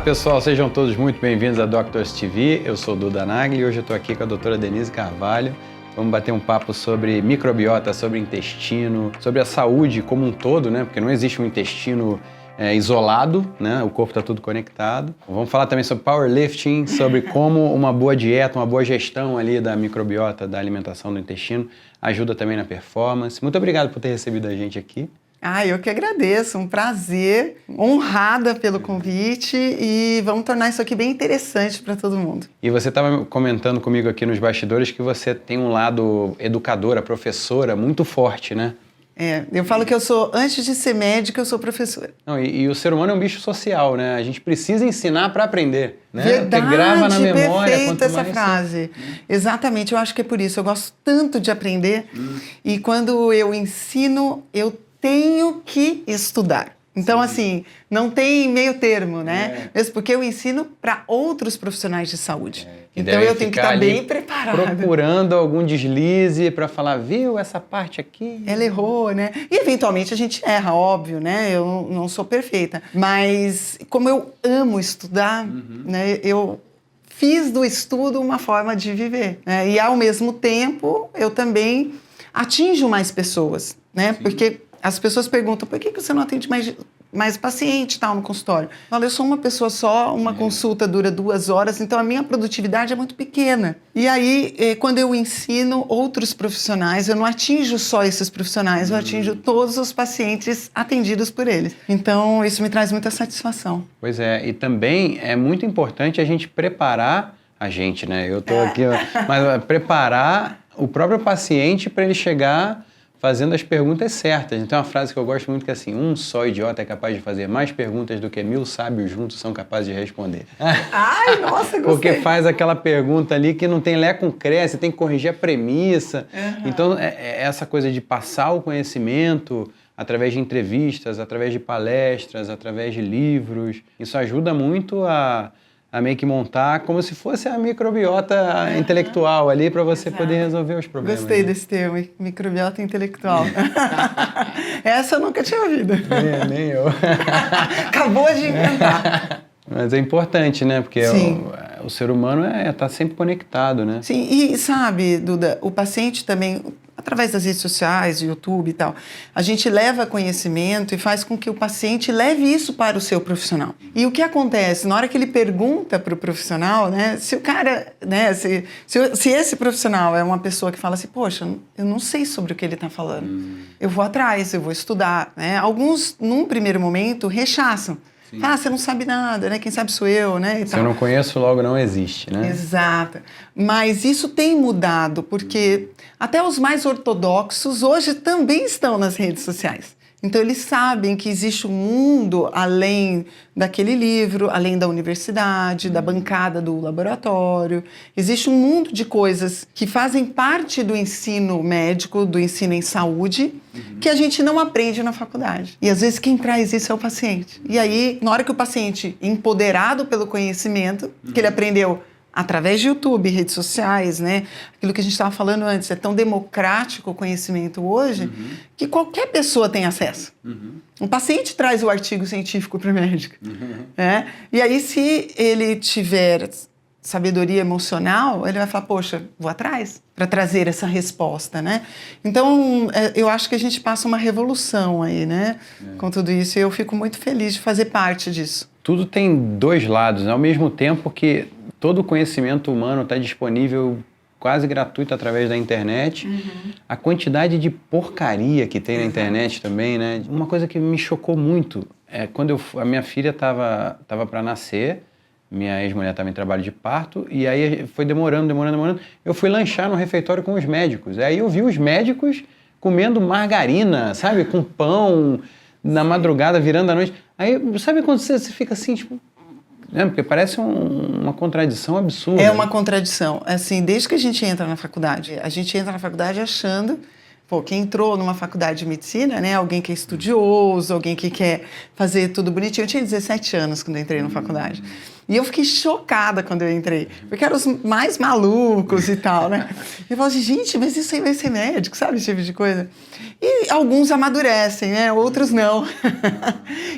pessoal, sejam todos muito bem-vindos a Doctors TV. Eu sou o Duda Nagli e hoje eu estou aqui com a doutora Denise Carvalho. Vamos bater um papo sobre microbiota, sobre intestino, sobre a saúde como um todo, né? Porque não existe um intestino isolado, né? O corpo está tudo conectado. Vamos falar também sobre powerlifting, sobre como uma boa dieta, uma boa gestão ali da microbiota, da alimentação do intestino, ajuda também na performance. Muito obrigado por ter recebido a gente aqui. Eu que agradeço, um prazer, honrada pelo convite e vamos tornar isso aqui bem interessante para todo mundo. E você estava comentando comigo aqui nos bastidores que você tem um lado educadora, professora, muito forte, né? Eu falo que antes de ser médica, eu sou professora. Não, e o ser humano é um bicho social, né? A gente precisa ensinar para aprender, né? Verdade, porque grava na memória, perfeita essa mais frase. Exatamente, eu acho que é por isso, eu gosto tanto de aprender e quando eu ensino, eu tenho que estudar. Então, assim, não tem meio termo, né? Mesmo porque eu ensino para outros profissionais de saúde. Então, eu tenho que estar bem preparada. Procurando algum deslize para falar, viu, essa parte aqui... Ela errou, né? E, eventualmente, a gente erra, óbvio, né? Eu não sou perfeita. Mas, como eu amo estudar, né? Eu fiz do estudo uma forma de viver, né? E, ao mesmo tempo, eu também atinjo mais pessoas, né? Sim. Porque as pessoas perguntam, por que você não atende mais paciente tal no consultório? Eu sou uma pessoa só, uma consulta dura 2 horas, então a minha produtividade é muito pequena. E aí, quando eu ensino outros profissionais, eu não atinjo só esses profissionais, eu atinjo todos os pacientes atendidos por eles. Então, isso me traz muita satisfação. Pois é, e também é muito importante a gente preparar a gente, né? Eu estou aqui, mas preparar o próprio paciente para ele chegar fazendo as perguntas certas. Então, tem uma frase que eu gosto muito que é assim, um só idiota é capaz de fazer mais perguntas do que 1000 sábios juntos são capazes de responder. Ai, nossa, gostei. Porque faz aquela pergunta ali que não tem lé com cré, você tem que corrigir a premissa. Então, essa coisa de passar o conhecimento através de entrevistas, através de palestras, através de livros, isso ajuda muito a meio que montar como se fosse a microbiota intelectual ali para você poder resolver os problemas. Gostei desse termo, microbiota intelectual. Essa eu nunca tinha ouvido. Nem eu. Acabou de inventar. Mas é importante, né? Porque o ser humano tá sempre conectado, né? Sim, e sabe, Duda, o paciente também, através das redes sociais, YouTube e tal, a gente leva conhecimento e faz com que o paciente leve isso para o seu profissional. E o que acontece? Na hora que ele pergunta para o profissional, né, se o cara, né, se esse profissional é uma pessoa que fala assim, poxa, eu não sei sobre o que ele está falando, eu vou atrás, eu vou estudar, né? Alguns, num primeiro momento, rechaçam. Sim. Você não sabe nada, né? Quem sabe sou eu, né? Se eu não conheço, logo não existe, né? Exato. Mas isso tem mudado, porque até os mais ortodoxos hoje também estão nas redes sociais. Então, eles sabem que existe um mundo além daquele livro, além da universidade, da bancada do laboratório. Existe um mundo de coisas que fazem parte do ensino médico, do ensino em saúde, que a gente não aprende na faculdade. E, às vezes, quem traz isso é o paciente. E aí, na hora que o paciente, empoderado pelo conhecimento, que ele aprendeu através de YouTube, redes sociais, né? Aquilo que a gente estava falando antes, é tão democrático o conhecimento hoje que qualquer pessoa tem acesso. Um paciente traz o artigo científico para o médico. Né? E aí, se ele tiver sabedoria emocional, ele vai falar, poxa, vou atrás para trazer essa resposta, né? Então, eu acho que a gente passa uma revolução aí, né? Com tudo isso, e eu fico muito feliz de fazer parte disso. Tudo tem 2 lados, né? Ao mesmo tempo que todo o conhecimento humano está disponível quase gratuito através da internet. A quantidade de porcaria que tem na internet também, né? Uma coisa que me chocou muito é quando a minha filha estava para nascer, minha ex-mulher estava em trabalho de parto, e aí foi demorando. Eu fui lanchar no refeitório com os médicos. Aí eu vi os médicos comendo margarina, sabe? Com pão, na madrugada, virando a noite. Aí, sabe quando você fica assim, tipo... Porque parece uma contradição absurda. É uma contradição. Assim, desde que a gente entra na faculdade achando... quem entrou numa faculdade de medicina, né? Alguém que é estudioso, alguém que quer fazer tudo bonitinho. Eu tinha 17 anos quando eu entrei na faculdade. E eu fiquei chocada quando eu entrei, porque eram os mais malucos e tal, né? Eu falei assim, gente, mas isso aí vai ser médico, sabe? Esse tipo de coisa. E alguns amadurecem, né? Outros não.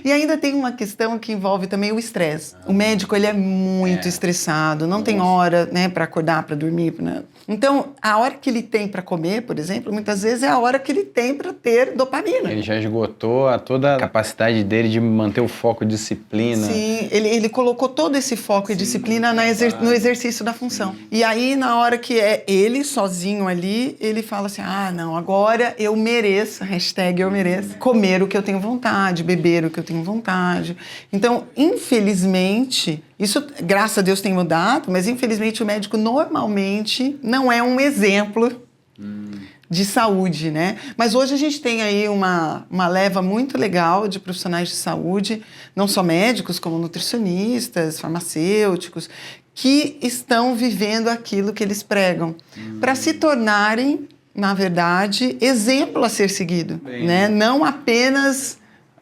E ainda tem uma questão que envolve também o estresse. O médico, ele é muito estressado, não tem hora, né, para acordar, para dormir, né? Então, a hora que ele tem para comer, por exemplo, muitas vezes é a hora que ele tem para ter dopamina. Ele já esgotou toda a capacidade dele de manter o foco e disciplina. Sim, ele colocou todo esse foco e disciplina no exercício da função. E aí, na hora que é ele sozinho ali, ele fala assim, não, agora eu mereço, hashtag eu mereço, comer o que eu tenho vontade, beber o que eu tenho vontade. Então, infelizmente, isso, graças a Deus, tem mudado, mas infelizmente o médico normalmente não é um exemplo de saúde, né? Mas hoje a gente tem aí uma leva muito legal de profissionais de saúde, não só médicos, como nutricionistas, farmacêuticos, que estão vivendo aquilo que eles pregam, para se tornarem, na verdade, exemplo a ser seguido, né? Não apenas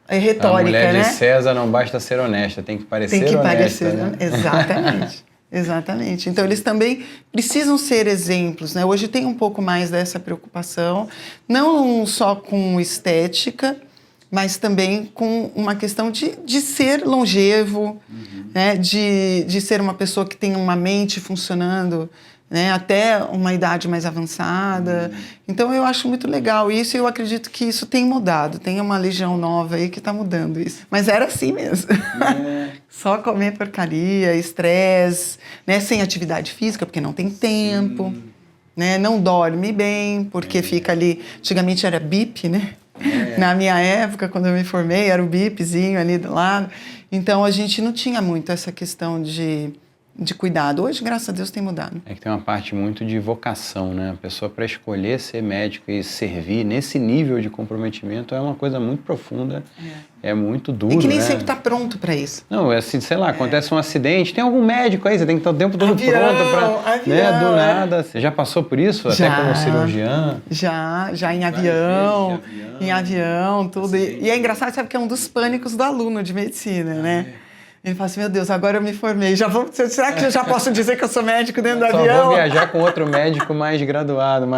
retórica, a mulher né? de César não basta ser honesta, tem que parecer honesta. Tem que parecer, né? Exatamente. Exatamente. Então, eles também precisam ser exemplos, né? Hoje tem um pouco mais dessa preocupação, não só com estética, mas também com uma questão de ser longevo, né? De ser uma pessoa que tem uma mente funcionando, né? Até uma idade mais avançada. Então, eu acho muito legal isso e eu acredito que isso tem mudado. Tem uma legião nova aí que está mudando isso. Mas era assim mesmo. Só comer porcaria, estresse, né? Sem atividade física, porque não tem tempo, né? Não dorme bem, porque fica ali... Antigamente era bip, né? Na minha época, quando eu me formei, era o bipzinho ali do lado. Então, a gente não tinha muito essa questão de cuidado. Hoje, graças a Deus, tem mudado. É que tem uma parte muito de vocação, né? A pessoa, para escolher ser médico e servir nesse nível de comprometimento é uma coisa muito profunda, é muito duro, e que nem né? sempre está pronto para isso. Não, é assim, sei lá, acontece um acidente, tem algum médico aí, você tem que estar o tempo todo pronto para... Né, do nada. Você já passou por isso? Já, até como cirurgiã? Já em avião, tudo. E é engraçado, sabe que é um dos pânicos do aluno de medicina, né? Ele fala assim, meu Deus, agora eu me formei, será que eu já posso dizer que eu sou médico dentro do avião? Só vou viajar com outro médico mais graduado.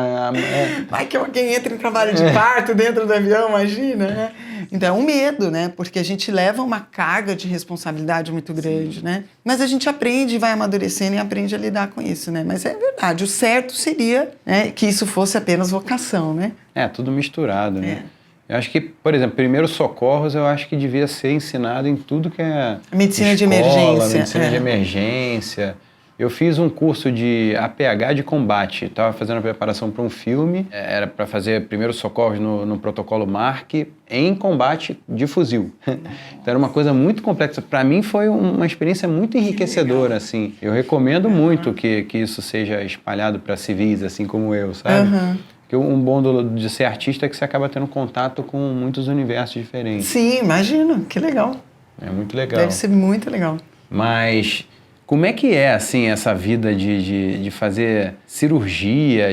Vai que alguém entra em trabalho de parto dentro do avião, imagina, né? Então é um medo, né? Porque a gente leva uma carga de responsabilidade muito grande, né? Mas a gente aprende, vai amadurecendo e aprende a lidar com isso, né? Mas é verdade, o certo seria, né, que isso fosse apenas vocação, né? É, tudo misturado, né? Eu acho que, por exemplo, primeiros socorros eu acho que devia ser ensinado em tudo que é medicina de emergência. Medicina de emergência. Eu fiz um curso de APH de combate, estava fazendo a preparação para um filme, era para fazer primeiros socorros no protocolo MARC em combate de fuzil. Então era uma coisa muito complexa. Para mim foi uma experiência muito enriquecedora, assim. Eu recomendo muito que isso seja espalhado para civis, assim como eu, sabe? Porque um bom de ser artista é que você acaba tendo contato com muitos universos diferentes. Sim, imagino. Que legal. É muito legal. Deve ser muito legal. Mas como é que é, assim, essa vida de fazer cirurgia,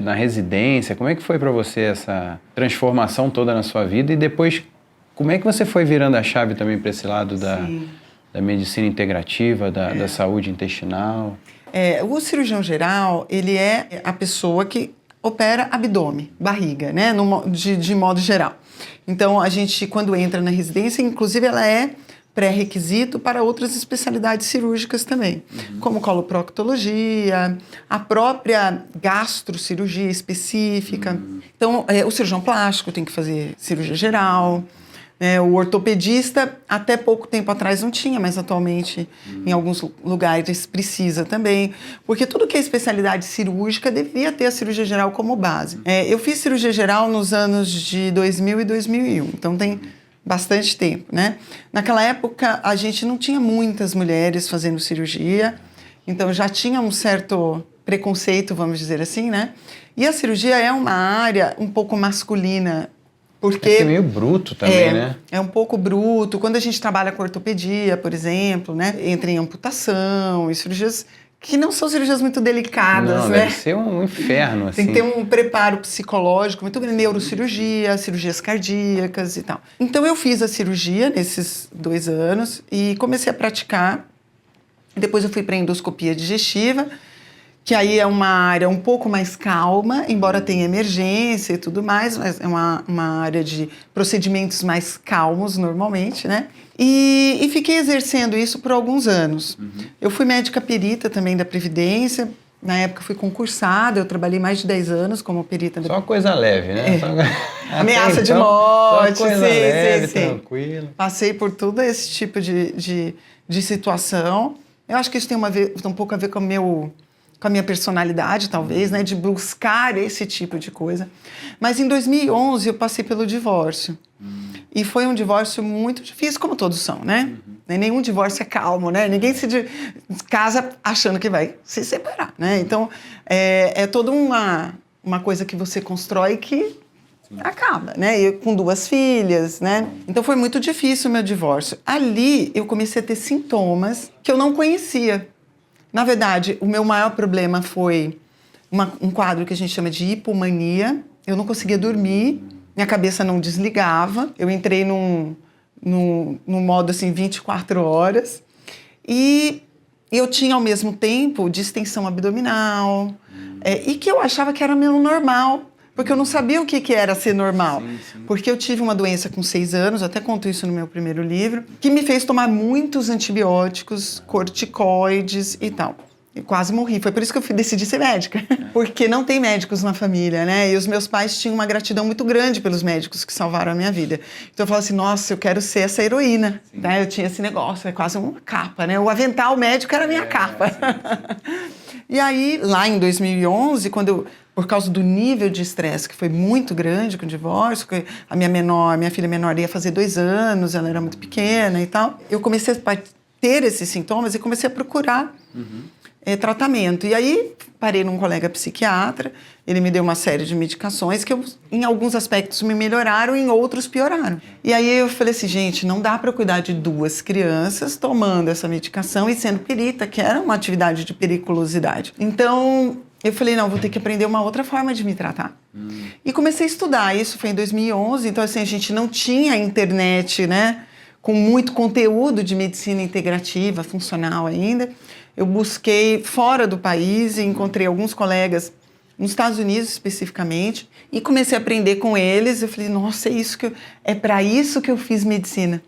na residência? Como é que foi para você essa transformação toda na sua vida? E depois, como é que você foi virando a chave também para esse lado da medicina integrativa, da saúde intestinal? O cirurgião geral, ele é a pessoa que opera abdômen, barriga, né? De modo geral. Então, a gente, quando entra na residência, inclusive ela é pré-requisito para outras especialidades cirúrgicas também, como coloproctologia, a própria gastrocirurgia específica. Então, o cirurgião plástico tem que fazer cirurgia geral, o ortopedista, até pouco tempo atrás não tinha, mas atualmente em alguns lugares precisa também, porque tudo que é especialidade cirúrgica devia ter a cirurgia geral como base. Eu fiz cirurgia geral nos anos de 2000 e 2001, então tem bastante tempo, né? Naquela época, a gente não tinha muitas mulheres fazendo cirurgia, então já tinha um certo preconceito, vamos dizer assim, né? E a cirurgia é uma área um pouco masculina, porque é meio bruto também, né? É um pouco bruto. Quando a gente trabalha com ortopedia, por exemplo, né? Entra em amputação e cirurgias que não são cirurgias muito delicadas, não, né? Deve ser um inferno, assim. Tem que ter um preparo psicológico muito grande, neurocirurgia, cirurgias cardíacas e tal. Então eu fiz a cirurgia nesses 2 anos e comecei a praticar Depois eu fui para endoscopia digestiva, que aí é uma área um pouco mais calma, embora tenha emergência e tudo mais, mas é uma área de procedimentos mais calmos normalmente, né? E fiquei exercendo isso por alguns anos. Eu fui médica perita também da Previdência. Na época fui concursada, eu trabalhei mais de 10 anos como perita. Só coisa leve, né? Ameaça de morte, só coisa leve, tranquilo. Passei por todo esse tipo de situação. Eu acho que isso tem um pouco a ver com a minha personalidade, talvez, né? De buscar esse tipo de coisa. Mas em 2011 eu passei pelo divórcio. E foi um divórcio muito difícil, como todos são, né? Nenhum divórcio é calmo, né? Ninguém se casa achando que vai se separar, né? Então, é toda uma coisa que você constrói que acaba, né? Eu com 2 filhas, né? Então, foi muito difícil o meu divórcio. Ali, eu comecei a ter sintomas que eu não conhecia. Na verdade, o meu maior problema foi um quadro que a gente chama de hipomania. Eu não conseguia dormir, minha cabeça não desligava. Eu entrei num modo assim 24 horas. E eu tinha ao mesmo tempo distensão abdominal, e que eu achava que era meu normal, porque eu não sabia o que era ser normal. Sim. Porque eu tive uma doença com 6 anos, até conto isso no meu primeiro livro, que me fez tomar muitos antibióticos, corticoides e tal. Eu quase morri, foi por isso que eu decidi ser médica. Porque não tem médicos na família, né? E os meus pais tinham uma gratidão muito grande pelos médicos que salvaram a minha vida. Então eu falava assim, nossa, eu quero ser essa heroína. Né? Eu tinha esse negócio, é quase uma capa, né? O avental médico era a minha capa. Sim. E aí, lá em 2011, por causa do nível de estresse que foi muito grande com o divórcio, que a minha filha menor ia fazer 2 anos, ela era muito pequena e tal, eu comecei a ter esses sintomas e comecei a procurar tratamento. E aí, parei num colega psiquiatra, ele me deu uma série de medicações que em alguns aspectos me melhoraram, em outros pioraram. E aí eu falei assim, gente, não dá para cuidar de 2 crianças tomando essa medicação e sendo perita, que era uma atividade de periculosidade. Então, eu falei, não, vou ter que aprender uma outra forma de me tratar. E comecei a estudar, isso foi em 2011, então assim, a gente não tinha internet, né, com muito conteúdo de medicina integrativa, funcional ainda. Eu busquei fora do país e encontrei alguns colegas nos Estados Unidos especificamente e comecei a aprender com eles. Eu falei, nossa, é para isso que eu fiz medicina.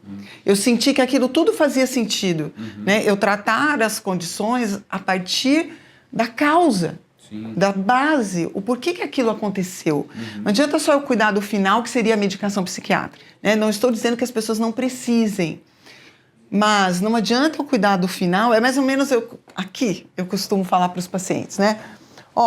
Eu senti que aquilo tudo fazia sentido, né? Eu tratar as condições a partir da causa. Sim. Da base, o porquê que aquilo aconteceu. Não adianta só eu cuidar do final, que seria a medicação psiquiátrica, né? Não estou dizendo que as pessoas não precisem, mas não adianta eu cuidar do final, é mais ou menos aqui eu costumo falar para os pacientes, né?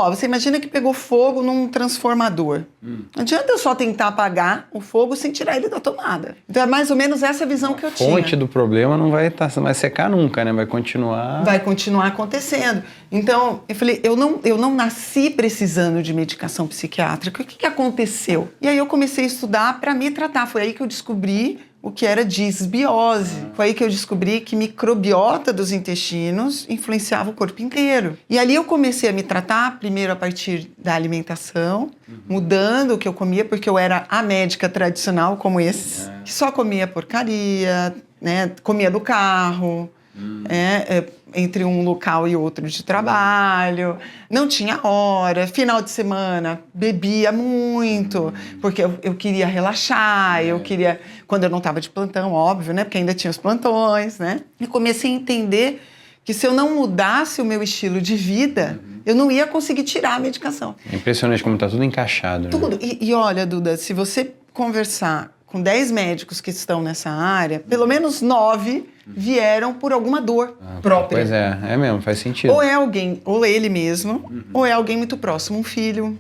Você imagina que pegou fogo num transformador. Não adianta eu só tentar apagar o fogo sem tirar ele da tomada. Então é mais ou menos essa visão que eu tinha. A fonte do problema não vai secar nunca, né? Vai continuar... Vai continuar acontecendo. Então, eu falei, eu não nasci precisando de medicação psiquiátrica. O que aconteceu? E aí eu comecei a estudar para me tratar. Foi aí que eu descobri o que era disbiose. Foi aí que eu descobri que microbiota dos intestinos influenciava o corpo inteiro. E ali eu comecei a me tratar, primeiro a partir da alimentação, mudando o que eu comia, porque eu era a médica tradicional como esse, que só comia porcaria, né? Comia no carro, entre um local e outro de trabalho, não tinha hora, final de semana bebia muito, porque eu queria relaxar, eu queria, quando eu não estava de plantão, óbvio, né, porque ainda tinha os plantões, né, e comecei a entender que se eu não mudasse o meu estilo de vida, eu não ia conseguir tirar a medicação. É impressionante como está tudo encaixado. Tudo, né? E olha, Duda, se você conversar com 10 médicos que estão nessa área, pelo menos 9 vieram por alguma dor própria. Pois é mesmo, faz sentido. Ou é alguém, ou ele mesmo, ou é alguém muito próximo, um filho,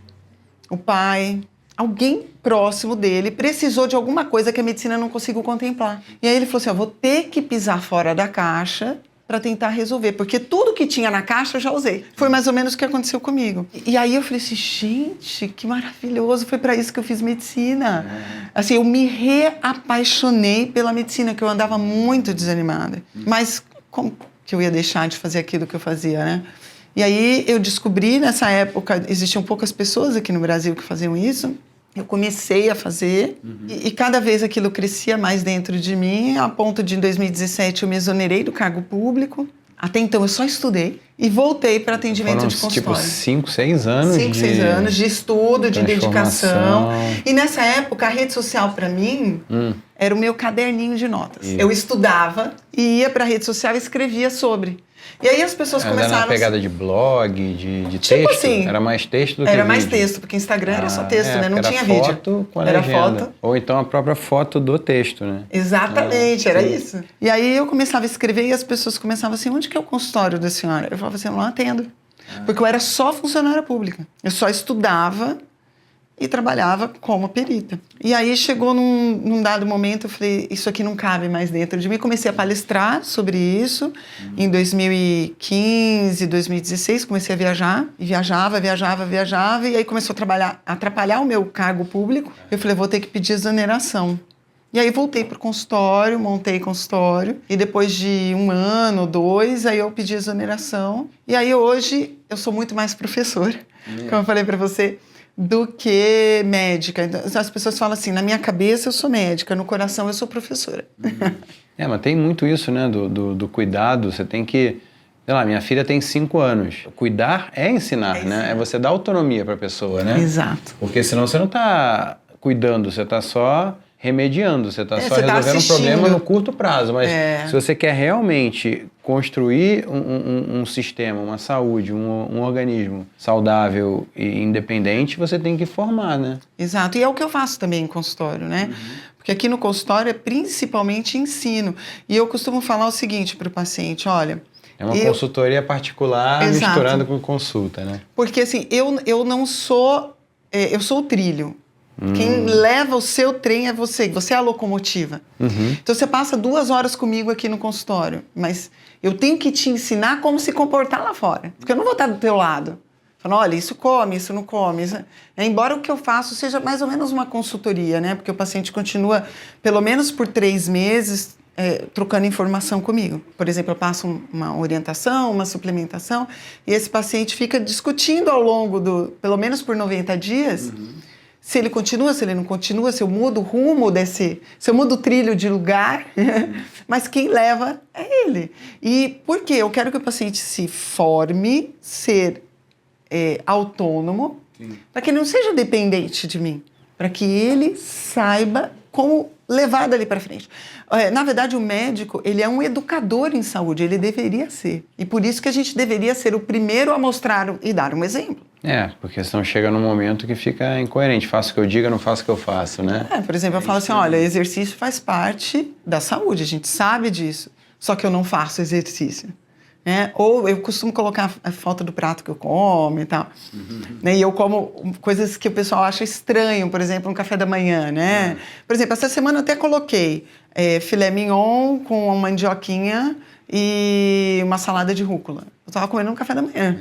o pai, alguém próximo dele precisou de alguma coisa que a medicina não conseguiu contemplar. E aí ele falou assim, vou ter que pisar fora da caixa para tentar resolver, porque tudo que tinha na caixa eu já usei. Foi mais ou menos o que aconteceu comigo. E aí eu falei assim, gente, que maravilhoso, foi para isso que eu fiz medicina. Assim, eu me reapaixonei pela medicina, que eu andava muito desanimada. Mas como que eu ia deixar de fazer aquilo que eu fazia, né? E aí eu descobri, nessa época, existiam poucas pessoas aqui no Brasil que faziam isso. Eu comecei a fazer e cada vez aquilo crescia mais dentro de mim, a ponto de em 2017 eu me exonerei do cargo público. Até então eu só estudei e voltei para atendimento Foram, de consultório. tipo, 5, 6 anos 5, 6 anos de estudo, de dedicação. transformação. E nessa época, a rede social para mim era o meu caderninho de notas. Eu estudava e ia para a rede social e escrevia sobre. E aí as pessoas começaram... Era uma pegada de blog, de Tipo texto? assim, Era mais texto do que Era vídeo? mais texto, porque Instagram era só texto, né? Não era tinha foto vídeo. com a Era legenda. foto. Ou então a própria foto do texto, né? Exatamente, era isso. E aí eu começava a escrever e as pessoas começavam assim, onde que é o consultório da senhora? Eu falava assim, eu não atendo. Porque eu era só funcionária pública. Eu só estudava e trabalhava como perita. E aí chegou num dado momento, eu falei, isso aqui não cabe mais dentro de mim. Comecei a palestrar sobre isso. Em 2015, 2016, comecei a viajar. E viajava. E aí começou a atrapalhar o meu cargo público. Eu falei, vou ter que pedir exoneração. E aí voltei para o consultório, montei consultório. E depois de 1 ano, 2, aí eu pedi exoneração. E aí hoje eu sou muito mais professora, como eu falei para você, do que médica. Então, as pessoas falam assim, na minha cabeça eu sou médica, no coração eu sou professora. Mas tem muito isso, né, do cuidado. Você tem que... Sei lá, minha filha tem 5 anos. Cuidar é ensinar, né? É você dar autonomia para a pessoa, né? Exato. Porque senão você não está cuidando, você está só remediando, você está só você tá resolvendo um problema assistindo. no curto prazo. Mas se você quer realmente construir um sistema, uma saúde, um organismo saudável e independente, você tem que formar, né? Exato. E é o que eu faço também em consultório, né? Porque aqui no consultório é principalmente ensino. E eu costumo falar o seguinte para o paciente, olha... É uma consultoria particular misturando com consulta, né? Porque assim, eu não sou... eu sou o trilho. Quem leva o seu trem é você é a locomotiva. Então você passa 2 horas comigo aqui no consultório, mas eu tenho que te ensinar como se comportar lá fora, porque eu não vou estar do teu lado. Falando, olha, isso come, isso não come. Embora o que eu faço seja mais ou menos uma consultoria, né? Porque o paciente continua, pelo menos por 3 meses, trocando informação comigo. Por exemplo, eu passo uma orientação, uma suplementação, e esse paciente fica discutindo ao longo pelo menos por 90 dias, se ele continua, se ele não continua, se eu mudo o rumo se eu mudo o trilho de lugar, mas quem leva é ele. E por quê? Eu quero que o paciente se forme, ser autônomo, para que ele não seja dependente de mim, para que ele saiba como levar dali para frente. Na verdade, o médico, ele é um educador em saúde, ele deveria ser. E por isso que a gente deveria ser o primeiro a mostrar e dar um exemplo. Porque senão chega num momento que fica incoerente. Faço o que eu digo, não faço o que eu faço, né? Por exemplo, eu falo assim, olha, exercício faz parte da saúde, a gente sabe disso, só que eu não faço exercício. Ou eu costumo colocar a foto do prato que eu como e tal. E eu como coisas que o pessoal acha estranho, por exemplo, um café da manhã, né? Por exemplo, essa semana eu até coloquei filé mignon com uma mandioquinha e uma salada de rúcula. Eu estava comendo no café da manhã.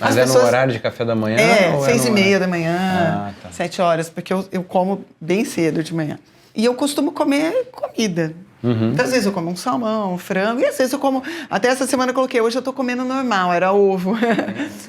Mas no horário de café da manhã? 6:30 da manhã, 7 horas, porque eu como bem cedo de manhã. E eu costumo comer comida. Então, às vezes eu como um salmão, um frango, e às vezes eu como... Até essa semana eu coloquei, hoje eu tô comendo normal, era ovo.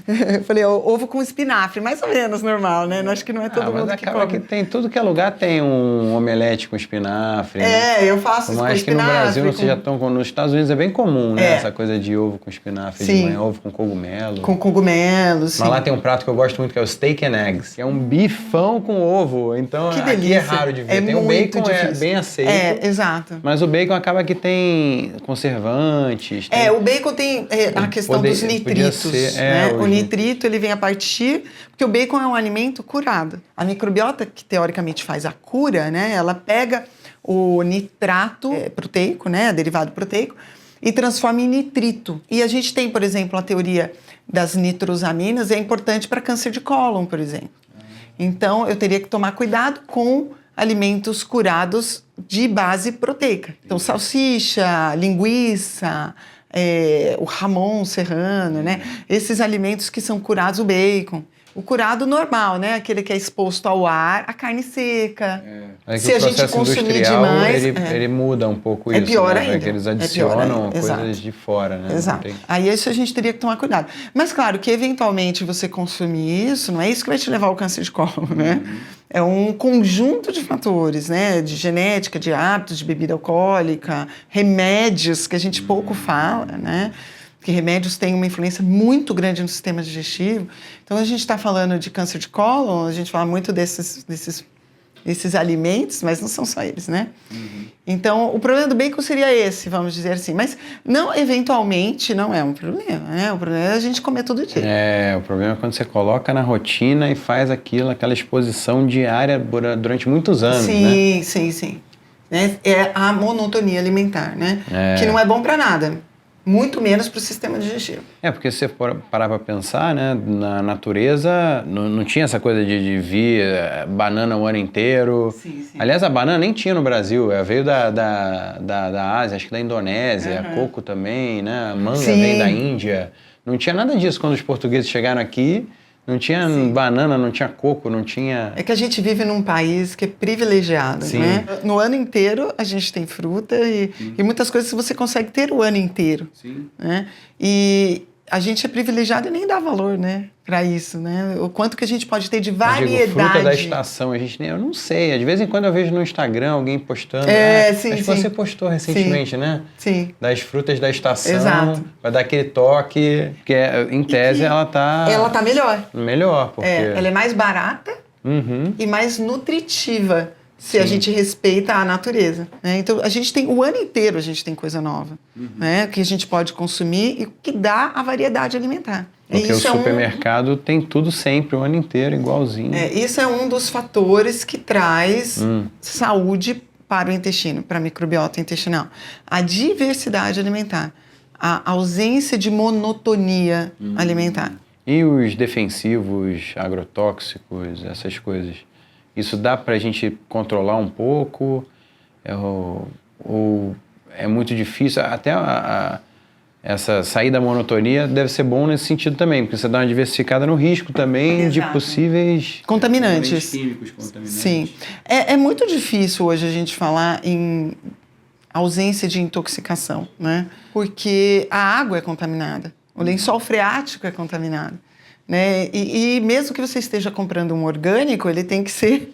Eu falei, ovo com espinafre, mais ou menos normal, né? Acho que não é todo mundo que come. Mas acaba que tem, tudo que é lugar tem um omelete com espinafre. Eu faço isso com espinafre. Mas que no Brasil não seja tão comum. Nos Estados Unidos é bem comum, né? Essa coisa de ovo com espinafre de manhã, ovo com cogumelo. Com cogumelo, sim. Mas lá tem um prato que eu gosto muito, que é o steak and eggs, que é um bifão com ovo. Então, que aqui delícia. é raro de ver. Tem o bacon, bem aceito. Exato. Mas o bacon acaba que tem conservantes. O bacon tem a questão dos nitritos. Né? O nitrito, ele vem a partir... Porque o bacon é um alimento curado. A microbiota, que teoricamente faz a cura, né? Ela pega o nitrato proteico, né? Derivado proteico, e transforma em nitrito. E a gente tem, por exemplo, a teoria das nitrosaminas, é importante para câncer de cólon, por exemplo. Então, eu teria que tomar cuidado com alimentos curados de base proteica. Então, salsicha, linguiça, o jamón serrano, né? Esses alimentos que são curados, o bacon. O curado normal, né? Aquele que é exposto ao ar, a carne seca. Se a gente consumir demais... Ele muda um pouco isso. É pior né? ainda. Porque eles adicionam coisas de fora, né? Exato. Aí isso a gente teria que tomar cuidado. Mas claro que eventualmente você consumir isso, não é isso que vai te levar ao câncer de cólon, né? É um conjunto de fatores, né? De genética, de hábitos, de bebida alcoólica, remédios que a gente pouco fala, né? porque remédios têm uma influência muito grande no sistema digestivo. Então, a gente está falando de câncer de cólon, a gente fala muito desses alimentos, mas não são só eles, né? Então, o problema do bacon seria esse, vamos dizer assim. Mas, não, eventualmente, não é um problema, né? O problema é a gente comer todo dia. O problema é quando você coloca na rotina e faz aquela exposição diária durante muitos anos, né? Sim. Né? É a monotonia alimentar, né? Que não é bom para nada. Muito menos para o sistema digestivo. Porque se você parar para pensar, né, na natureza não tinha essa coisa de vir banana o ano inteiro. Sim. Aliás, a banana nem tinha no Brasil, veio da Ásia, acho que da Indonésia, coco também, né, manga vem da Índia. Não tinha nada disso quando os portugueses chegaram aqui. Não tinha banana, não tinha coco, não tinha... É que a gente vive num país que é privilegiado, né? No ano inteiro a gente tem fruta e muitas coisas que você consegue ter o ano inteiro. Né? E a gente é privilegiado e nem dá valor, né, para isso, né? O quanto que a gente pode ter de variedade. Fruta da estação, eu não sei. De vez em quando eu vejo no Instagram alguém postando. Acho que você postou recentemente, né? Sim. Das frutas da estação. Exato. Vai dar aquele toque, porque em tese ela tá melhor. Melhor, porque... ela é mais barata e mais nutritiva. Se a gente respeita a natureza. Né? Então, a gente tem o ano inteiro, a gente tem coisa nova, né? Que a gente pode consumir e que dá a variedade alimentar. Porque o supermercado tem tudo sempre, o ano inteiro, igualzinho. Isso é um dos fatores que traz saúde para o intestino, para a microbiota intestinal. A diversidade alimentar, a ausência de monotonia alimentar. E os defensivos, agrotóxicos, essas coisas? Isso dá para a gente controlar um pouco? Ou é muito difícil? Até essa saída da monotonia deve ser bom nesse sentido também, porque você dá uma diversificada no risco também de possíveis... contaminantes. Químicos contaminantes. Sim. É muito difícil hoje a gente falar em ausência de intoxicação, né? Porque a água é contaminada, o lençol freático é contaminado. Né? E mesmo que você esteja comprando um orgânico, ele tem que ser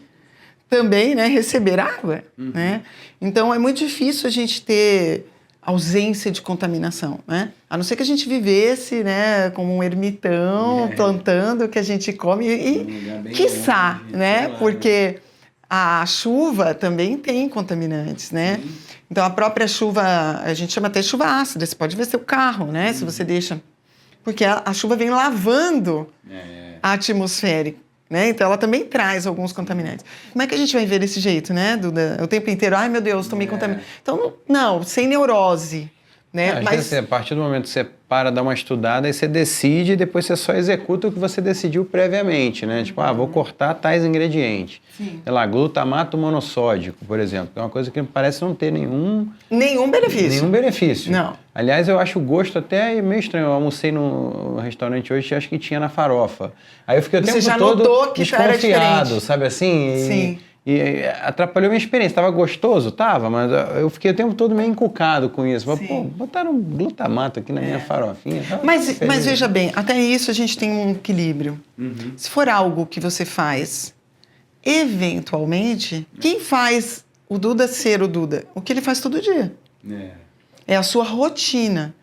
também, né, receber água. Né? Então, é muito difícil a gente ter ausência de contaminação. Né? A não ser que a gente vivesse, né, como um ermitão, plantando o que a gente come. E quiçá, né? Porque a chuva também tem contaminantes. Né? Então, a própria chuva, a gente chama até chuva ácida. Você pode ver seu carro, né? Se você deixa... Porque a chuva vem lavando a atmosfera, né? Então, ela também traz alguns contaminantes. Como é que a gente vai ver desse jeito, né? O tempo inteiro, ai meu Deus, estou meio contaminado. Então, não, sem neurose. Né? Mas a partir do momento que você para, dá uma estudada, aí você decide e depois você só executa o que você decidiu previamente, né? Tipo, vou cortar tais ingredientes. Sei lá, glutamato monossódico, por exemplo, que é uma coisa que parece não ter nenhum benefício. Nenhum benefício. Não. Aliás, eu acho o gosto até meio estranho. Eu almocei no restaurante hoje e acho que tinha na farofa. Aí eu fiquei o tempo todo desconfiado, sabe assim? Sim. E atrapalhou minha experiência. Estava gostoso? Tava, mas eu fiquei o tempo todo meio encucado com isso. Mas, botaram glutamato aqui na minha farofinha. Mas veja bem, até isso a gente tem um equilíbrio. Se for algo que você faz eventualmente, quem faz o Duda ser o Duda? O que ele faz todo dia. É a sua rotina.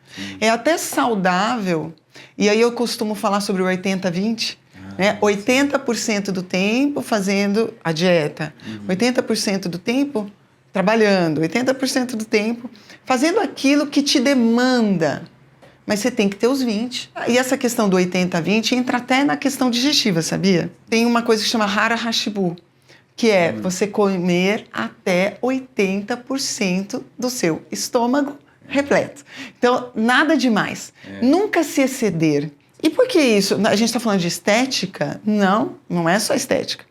É até saudável. E aí eu costumo falar sobre o 80-20. Né? 80% do tempo fazendo a dieta, 80% do tempo trabalhando, 80% do tempo fazendo aquilo que te demanda. Mas você tem que ter os 20. E essa questão do 80-20 entra até na questão digestiva, sabia? Tem uma coisa que chama Hara Hashibu, que é você comer até 80% do seu estômago repleto. Então, nada demais. Nunca se exceder. E por que isso? A gente está falando de estética? Não, não é só estética.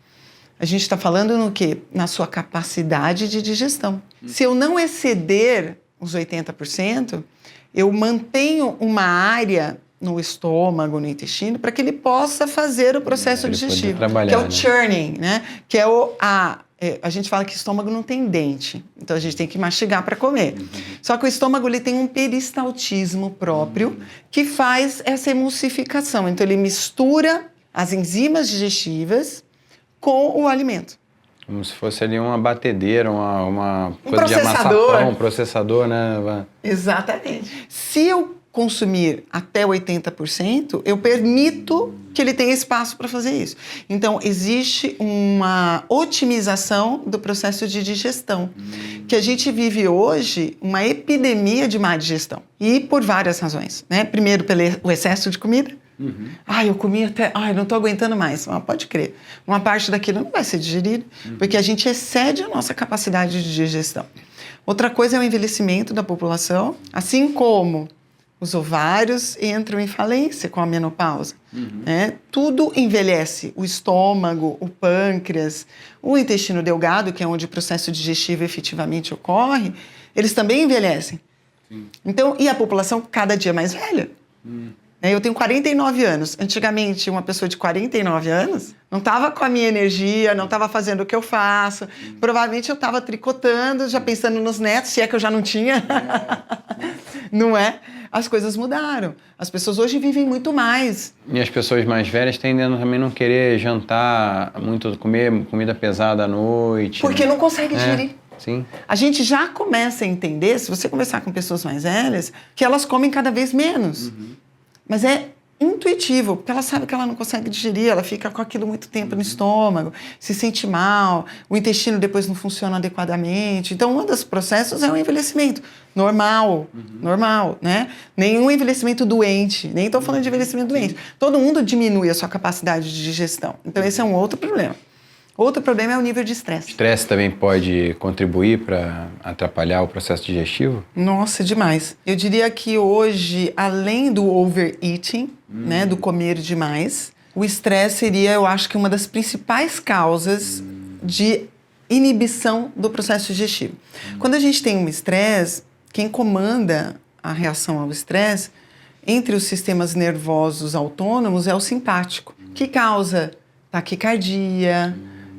A gente está falando no quê? Na sua capacidade de digestão. Se eu não exceder os 80%, eu mantenho uma área no estômago, no intestino, para que ele possa fazer o processo digestivo, que é o churning, né? Que é a gente fala que o estômago não tem dente, então a gente tem que mastigar para comer. Só que o estômago ele tem um peristaltismo próprio que faz essa emulsificação. Então ele mistura as enzimas digestivas com o alimento. Como se fosse ali uma batedeira, uma coisa de amassar pão, um processador, né? Exatamente. Se eu consumir até 80%, eu permito que ele tenha espaço para fazer isso. Então, existe uma otimização do processo de digestão, que a gente vive hoje uma epidemia de má digestão. E por várias razões, né? Primeiro, pelo excesso de comida. Eu comi até... não estou aguentando mais. Pode crer. Uma parte daquilo não vai ser digerida, porque a gente excede a nossa capacidade de digestão. Outra coisa é o envelhecimento da população, assim como os ovários entram em falência com a menopausa. Né? Tudo envelhece. O estômago, o pâncreas, o intestino delgado, que é onde o processo digestivo efetivamente ocorre, eles também envelhecem. Então, e a população cada dia mais velha. Eu tenho 49 anos. Antigamente, uma pessoa de 49 anos não estava com a minha energia, não estava fazendo o que eu faço. Provavelmente eu estava tricotando, já pensando nos netos, se é que eu já não tinha. Não é? As coisas mudaram. As pessoas hoje vivem muito mais. E as pessoas mais velhas tendem a também não querer jantar muito, comer comida pesada à noite. Porque não consegue digerir. Sim. A gente já começa a entender, se você conversar com pessoas mais velhas, que elas comem cada vez menos. Mas é intuitivo, porque ela sabe que ela não consegue digerir, ela fica com aquilo muito tempo no estômago, se sente mal, o intestino depois não funciona adequadamente. Então, um dos processos é o envelhecimento normal, né? Nenhum envelhecimento doente, nem estou falando de envelhecimento doente. Todo mundo diminui a sua capacidade de digestão. Então, esse é um outro problema. Outro problema é o nível de estresse. Estresse também pode contribuir para atrapalhar o processo digestivo? Nossa, demais. Eu diria que hoje, além do overeating, né, do comer demais, o estresse seria, eu acho que uma das principais causas de inibição do processo digestivo. Quando a gente tem um estresse, quem comanda a reação ao estresse, entre os sistemas nervosos autônomos, é o simpático, que causa taquicardia,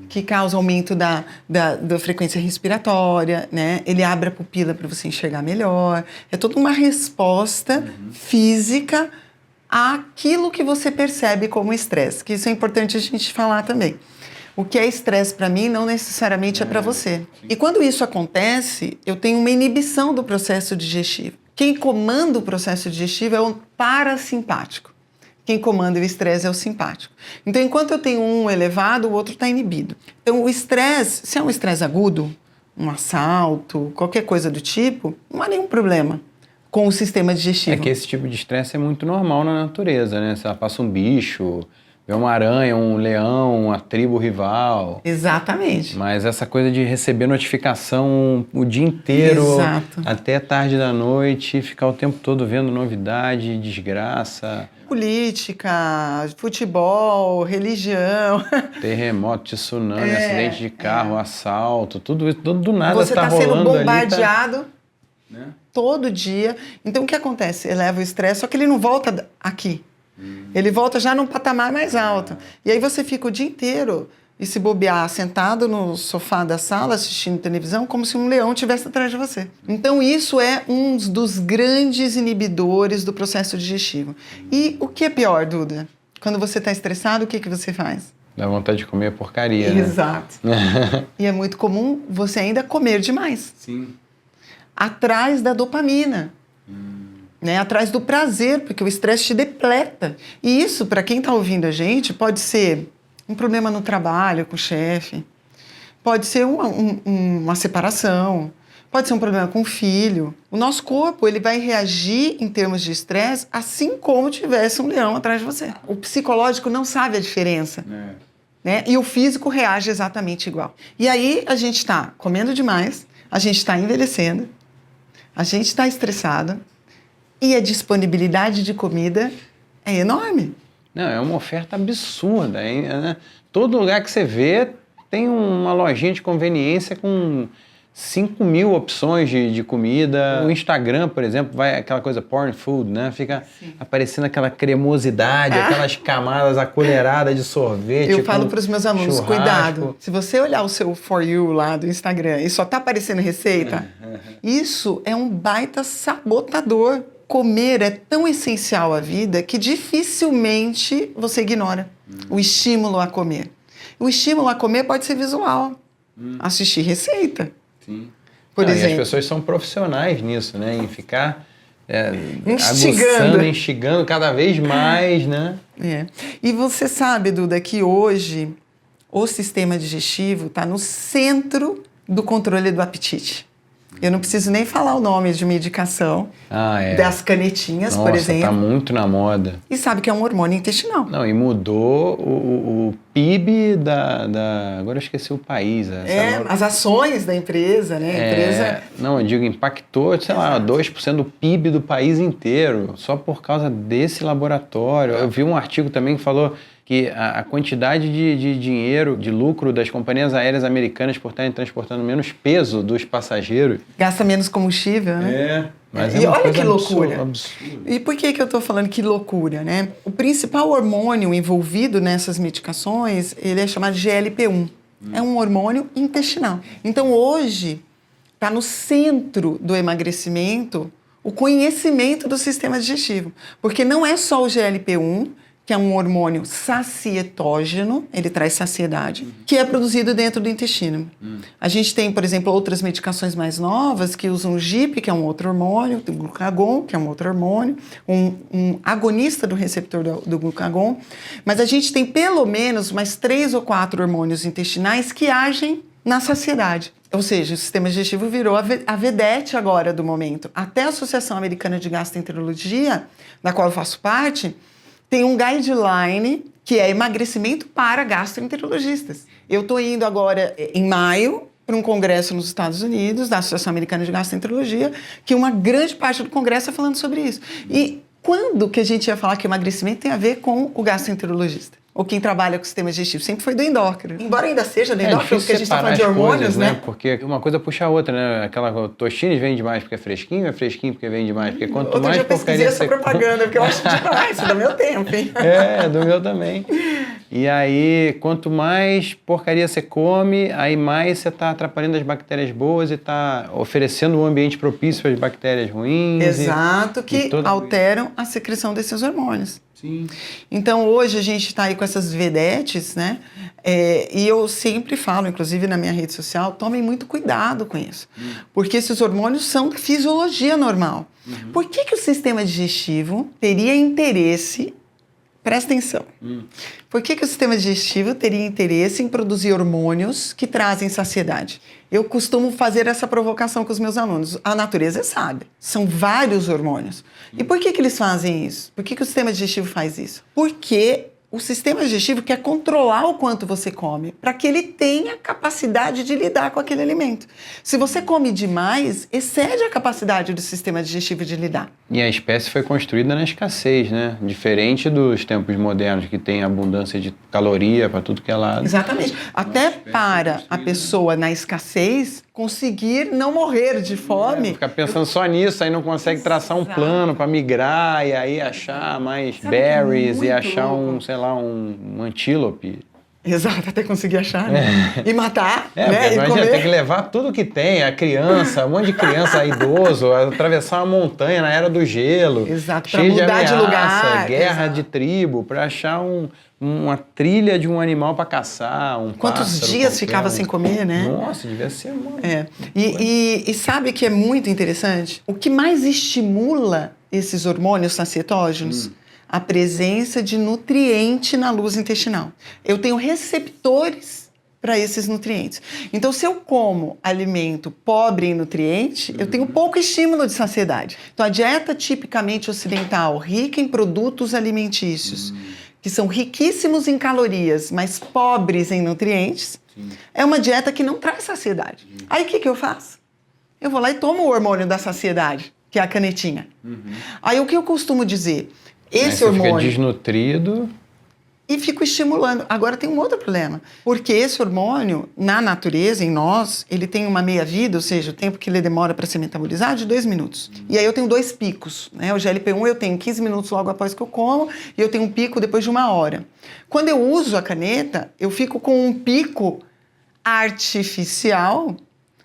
que causa aumento da frequência respiratória, né? Ele abre a pupila para você enxergar melhor. É toda uma resposta física àquilo que você percebe como estresse, que isso é importante a gente falar também. O que é estresse para mim não necessariamente é para você. E quando isso acontece, eu tenho uma inibição do processo digestivo. Quem comanda o processo digestivo é o parasimpático. Quem comanda o estresse é o simpático. Então, enquanto eu tenho um elevado, o outro está inibido. Então, o estresse, se é um estresse agudo, um assalto, qualquer coisa do tipo, não há nenhum problema com o sistema digestivo. É que esse tipo de estresse é muito normal na natureza, né? Você passa um bicho, vê uma aranha, um leão, uma tribo rival. Exatamente. Mas essa coisa de receber notificação o dia inteiro, até tarde da noite, ficar o tempo todo vendo novidade, desgraça. Política, futebol, religião. Terremoto, tsunami, acidente de carro, assalto, tudo isso, tudo do nada você tá rolando ali. Você está sendo bombardeado né? todo dia. Então, o que acontece? Eleva o estresse, só que ele não volta aqui. Ele volta já num patamar mais alto. E aí você fica o dia inteiro, e se bobear, sentado no sofá da sala, assistindo televisão, como se um leão estivesse atrás de você. Então, isso é um dos grandes inibidores do processo digestivo. E o que é pior, Duda? Quando você está estressado, o que você faz? Dá vontade de comer porcaria, né? Exato. E é muito comum você ainda comer demais. Sim. Atrás da dopamina. Né, atrás do prazer, porque o estresse te depleta. E isso, para quem está ouvindo a gente, pode ser um problema no trabalho com o chefe, pode ser uma separação, pode ser um problema com o filho. O nosso corpo ele vai reagir em termos de estresse assim como tivesse um leão atrás de você. O psicológico não sabe a diferença. Né? E o físico reage exatamente igual. E aí a gente está comendo demais, a gente está envelhecendo, a gente está estressado, e a disponibilidade de comida é enorme. Não, é uma oferta absurda. Hein? Todo lugar que você vê tem uma lojinha de conveniência com 5.000 opções de comida. O Instagram, por exemplo, vai aquela coisa porn food, né? Fica aparecendo aquela cremosidade, aquelas camadas acolheradas de sorvete. Eu falo para os meus alunos, churrasco. Cuidado. Se você olhar o seu For You lá do Instagram e só tá aparecendo receita, isso é um baita sabotador. Comer é tão essencial à vida que dificilmente você ignora o estímulo a comer. O estímulo a comer pode ser visual. Assistir receita. Sim. Por exemplo. E as pessoas são profissionais nisso, né? Em ficar aguçando, instigando cada vez mais, né? E você sabe, Duda, que hoje o sistema digestivo está no centro do controle do apetite. Eu não preciso nem falar o nome de medicação, das canetinhas, por exemplo. Nossa, tá muito na moda. E sabe que é um hormônio intestinal. Não, e mudou o PIB agora eu esqueci o país. As ações da empresa, né? Não, eu digo, impactou, sei lá, 2% do PIB do país inteiro, só por causa desse laboratório. Eu vi um artigo também que falou que a quantidade de dinheiro, de lucro das companhias aéreas americanas por estarem transportando menos peso dos passageiros. Gasta menos combustível, né? Mas e olha que loucura. Absurdo. E por que eu estou falando que loucura, né? O principal hormônio envolvido nessas medicações, ele é chamado de GLP-1. É um hormônio intestinal. Então, hoje, está no centro do emagrecimento o conhecimento do sistema digestivo. Porque não é só o GLP-1, que é um hormônio sacietógeno, ele traz saciedade, que é produzido dentro do intestino. A gente tem, por exemplo, outras medicações mais novas que usam o GIP, que é um outro hormônio, o glucagon, que é um outro hormônio, um agonista do receptor do glucagon, mas a gente tem pelo menos mais 3 ou 4 hormônios intestinais que agem na saciedade. Ou seja, o sistema digestivo virou a vedete agora do momento. Até a Associação Americana de Gastroenterologia, da qual eu faço parte, tem um guideline que é emagrecimento para gastroenterologistas. Eu estou indo agora, em maio, para um congresso nos Estados Unidos, da Associação Americana de Gastroenterologia, que uma grande parte do congresso está falando sobre isso. E quando que a gente ia falar que emagrecimento tem a ver com o gastroenterologista? Ou quem trabalha com o sistema digestivo? Sempre foi do endócrino. Embora ainda seja do endócrino, porque a gente está falando de hormônios, coisas, né? Porque uma coisa puxa a outra, né? Aquela Tostines vende mais porque é fresquinho porque vende mais. Porque quanto mais eu pesquisei essa propaganda, porque eu acho demais, isso é do meu tempo, hein? Do meu também. E aí, quanto mais porcaria você come, aí mais você está atrapalhando as bactérias boas e está oferecendo um ambiente propício para as bactérias ruins. Exato, que alteram a secreção desses hormônios. Sim. Então, hoje a gente está aí com essas vedetes, né? E eu sempre falo, inclusive na minha rede social, tomem muito cuidado com isso. Porque esses hormônios são da fisiologia normal. Por que o sistema digestivo teria interesse... Presta atenção. Por que o sistema digestivo teria interesse em produzir hormônios que trazem saciedade? Eu costumo fazer essa provocação com os meus alunos. A natureza sabe. São vários hormônios. E por que eles fazem isso? Por que o sistema digestivo faz isso? Porque o sistema digestivo quer controlar o quanto você come, para que ele tenha capacidade de lidar com aquele alimento. Se você come demais, excede a capacidade do sistema digestivo de lidar. E a espécie foi construída na escassez, né? Diferente dos tempos modernos, que tem abundância de caloria para tudo que é lado. Exatamente. Até para a pessoa, na escassez, conseguir não morrer de fome. Ficar pensando só nisso, aí não consegue traçar um plano para migrar e aí achar mais berries e achar um antílope. Exato, até conseguir achar, né? E matar, né? E comer. Tem que levar tudo que tem, a criança, um monte de criança, idoso, atravessar uma montanha na era do gelo. Exato, para mudar de lugar. Guerra de tribo, para achar uma trilha de um animal para caçar, Quantos dias ficava sem comer, né? Nossa, devia ser muito. E sabe que é muito interessante? O que mais estimula esses hormônios sacietógenos? A presença de nutriente na luz intestinal. Eu tenho receptores para esses nutrientes. Então, se eu como alimento pobre em nutriente, eu tenho pouco estímulo de saciedade. Então, a dieta tipicamente ocidental, rica em produtos alimentícios, que são riquíssimos em calorias, mas pobres em nutrientes, é uma dieta que não traz saciedade. Aí, o que eu faço? Eu vou lá e tomo o hormônio da saciedade, que é a canetinha. Aí, o que eu costumo dizer? Esse hormônio fica desnutrido e fico estimulando. Agora tem um outro problema, porque esse hormônio, na natureza, em nós, ele tem uma meia-vida, ou seja, o tempo que ele demora para ser metabolizado, de 2 minutos. E aí eu tenho 2 picos, né? O GLP-1 eu tenho 15 minutos logo após que eu como, e eu tenho um pico depois de 1 hora. Quando eu uso a caneta, eu fico com um pico artificial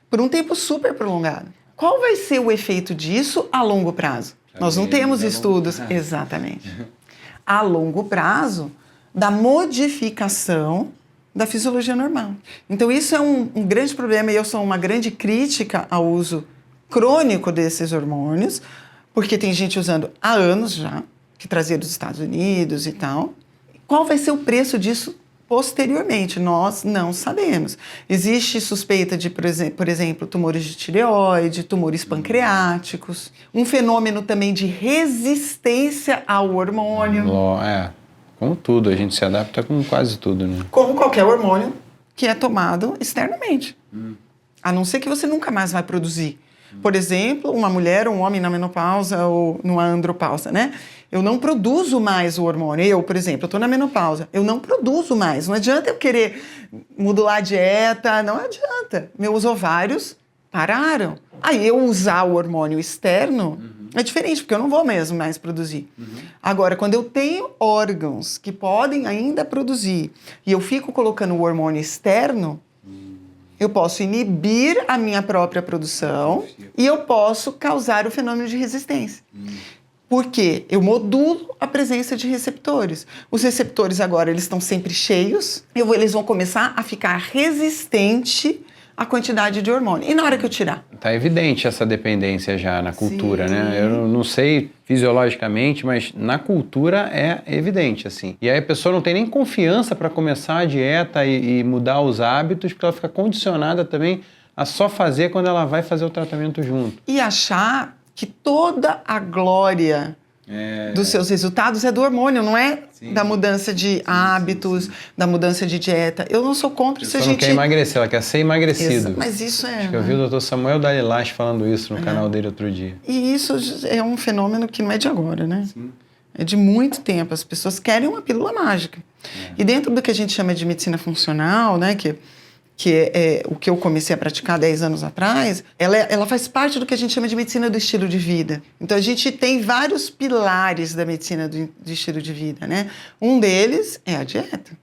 por um tempo super prolongado. Qual vai ser o efeito disso a longo prazo? Nós não temos estudos, exatamente, a longo prazo, da modificação da fisiologia normal. Então, isso é um grande problema e eu sou uma grande crítica ao uso crônico desses hormônios, porque tem gente usando há anos já, que trazia dos Estados Unidos e tal. Qual vai ser o preço disso posteriormente? Nós não sabemos. Existe suspeita de, por exemplo, tumores de tireoide, tumores pancreáticos, um fenômeno também de resistência ao hormônio. Como tudo, a gente se adapta com quase tudo, né? Como qualquer hormônio que é tomado externamente. A não ser que você nunca mais vai produzir. Por exemplo, uma mulher ou um homem na menopausa ou numa andropausa, né? Eu não produzo mais o hormônio. Eu, por exemplo, eu estou na menopausa. Eu não produzo mais. Não adianta eu querer modular a dieta. Não adianta. Meus ovários pararam. Aí eu usar o hormônio externo é diferente, porque eu não vou mesmo mais produzir. Agora, quando eu tenho órgãos que podem ainda produzir e eu fico colocando o hormônio externo, eu posso inibir a minha própria produção e eu posso causar o fenômeno de resistência. Porque eu modulo a presença de receptores. Os receptores agora eles estão sempre cheios, eles vão começar a ficar resistente à quantidade de hormônio. E na hora que eu tirar? Tá evidente essa dependência já na cultura, né? Eu não sei fisiologicamente, mas na cultura é evidente, assim. E aí a pessoa não tem nem confiança para começar a dieta e mudar os hábitos, porque ela fica condicionada também a só fazer quando ela vai fazer o tratamento junto. E achar que toda a glória dos seus resultados é do hormônio, não é da mudança de hábitos, da mudança de dieta. Eu não sou contra se a gente... Ela não quer emagrecer, ela quer ser emagrecido. Mas isso é... Acho que eu vi o Dr. Samuel Dalilás falando isso no canal dele outro dia. E isso é um fenômeno que não é de agora, né? Sim. É de muito tempo. As pessoas querem uma pílula mágica. E dentro do que a gente chama de medicina funcional, né, que é o que eu comecei a praticar 10 anos atrás, ela faz parte do que a gente chama de medicina do estilo de vida. Então, a gente tem vários pilares da medicina do estilo de vida, né? Um deles é a dieta.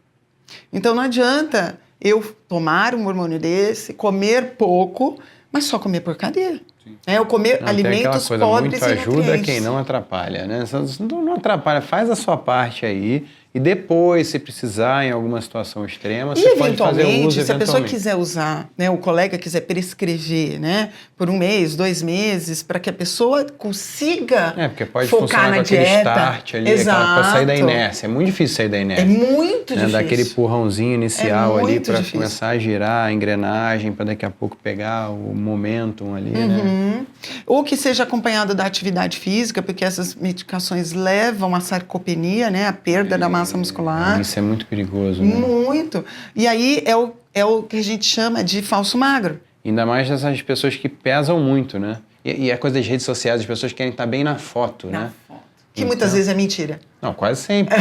Então, não adianta eu tomar um hormônio desse, comer pouco, mas só comer porcaria. Eu comer alimentos pobres em nutrientes. Muito ajuda quem não atrapalha, né? Não atrapalha, faz a sua parte aí. E depois, se precisar, em alguma situação extrema, você pode fazer o uso. Se a pessoa quiser usar, né, o colega quiser prescrever, né, por 1 mês, 2 meses, para que a pessoa consiga porque pode focar na dieta. Start ali, para sair da inércia. É muito difícil sair da inércia. É muito difícil. Dar aquele empurrãozinho inicial ali para começar a girar a engrenagem, para daqui a pouco pegar o momentum ali, né? Ou que seja acompanhado da atividade física, porque essas medicações levam à sarcopenia, né, a perda da massa muscular. Isso é muito perigoso, né? Muito. E aí é o que a gente chama de falso magro. Ainda mais dessas pessoas que pesam muito, né? E a coisa das redes sociais, as pessoas querem estar bem na foto, né? Que muitas vezes é mentira. Não, quase sempre.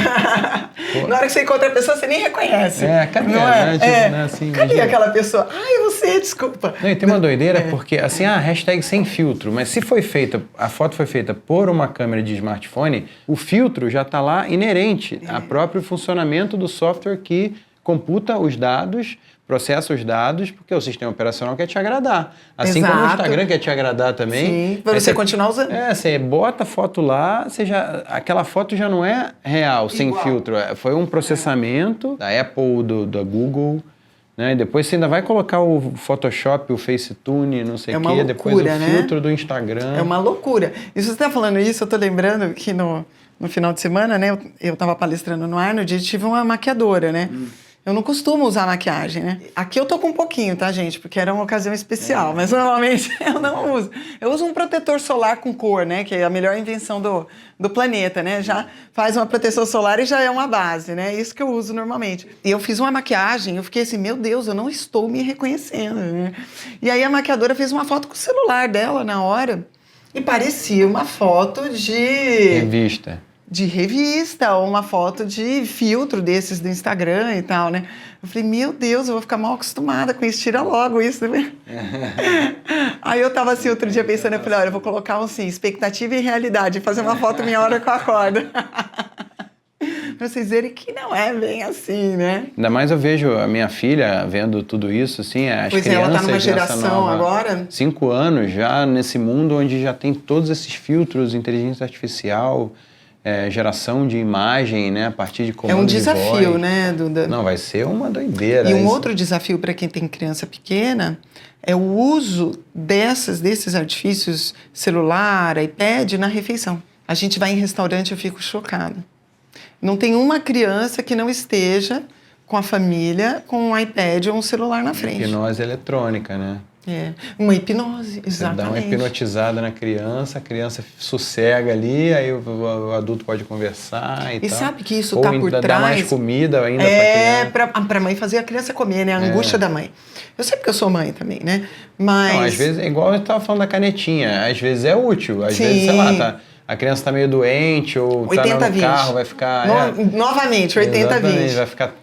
Na hora que você encontra a pessoa, você nem reconhece. Cadê? Não é? Né? Assim, cadê aquela pessoa? Ai, você, desculpa. Não, e tem uma doideira, porque assim, hashtag sem filtro, mas se foi feita, a foto foi feita por uma câmera de smartphone, o filtro já está lá inerente ao próprio funcionamento do software que computa os dados, processa os dados, porque o sistema operacional quer te agradar. Assim como o Instagram quer te agradar também. Sim, para você continuar usando. Você bota a foto lá, aquela foto já não é real, sem filtro. Foi um processamento da Apple, da Google, né? E depois você ainda vai colocar o Photoshop, o Facetune, não sei o quê, depois o filtro do Instagram. É uma loucura. E se você está falando isso, eu estou lembrando que no final de semana, né, eu estava palestrando no Arnold e tive uma maquiadora, né? Eu não costumo usar maquiagem, né? Aqui eu tô com um pouquinho, tá, gente? Porque era uma ocasião especial, mas normalmente eu não uso. Eu uso um protetor solar com cor, né? Que é a melhor invenção do planeta, né? Já faz uma proteção solar e já é uma base, né? Isso que eu uso normalmente. E eu fiz uma maquiagem, eu fiquei assim, meu Deus, eu não estou me reconhecendo, né? E aí a maquiadora fez uma foto com o celular dela na hora e parecia uma foto de revista, ou uma foto de filtro desses do Instagram e tal, né? Eu falei, meu Deus, eu vou ficar mal acostumada com isso, tira logo isso, né? Aí eu tava assim, outro dia pensando, eu falei, olha, eu vou colocar assim, expectativa e realidade, fazer uma foto minha hora que eu acordo. Pra vocês verem que não é bem assim, né? Ainda mais eu vejo a minha filha vendo tudo isso, assim, as crianças... Pois ela tá numa geração agora... 5 anos já nesse mundo onde já tem todos esses filtros, inteligência artificial... geração de imagem, né, a partir de comando É um de desafio, voz. né, Não, vai ser uma doideira. E um outro desafio para quem tem criança pequena é o uso desses artifícios, celular, iPad, na refeição. A gente vai em restaurante, eu fico chocada. Não tem uma criança que não esteja com a família com um iPad ou um celular na frente. Hipnose eletrônica, né? Uma hipnose, exatamente. Você dá uma hipnotizada na criança, a criança sossega ali, aí o adulto pode conversar e tal. E sabe que isso está por trás... dá mais comida ainda para criança. Para a mãe fazer a criança comer, né? A angústia da mãe. Eu sei porque eu sou mãe também, né? Mas... Não, às vezes, é igual eu estava falando da canetinha, às vezes é útil, às vezes, sei lá, a criança está meio doente ou está no carro, vai ficar... Novamente, 80-20. Vai ficar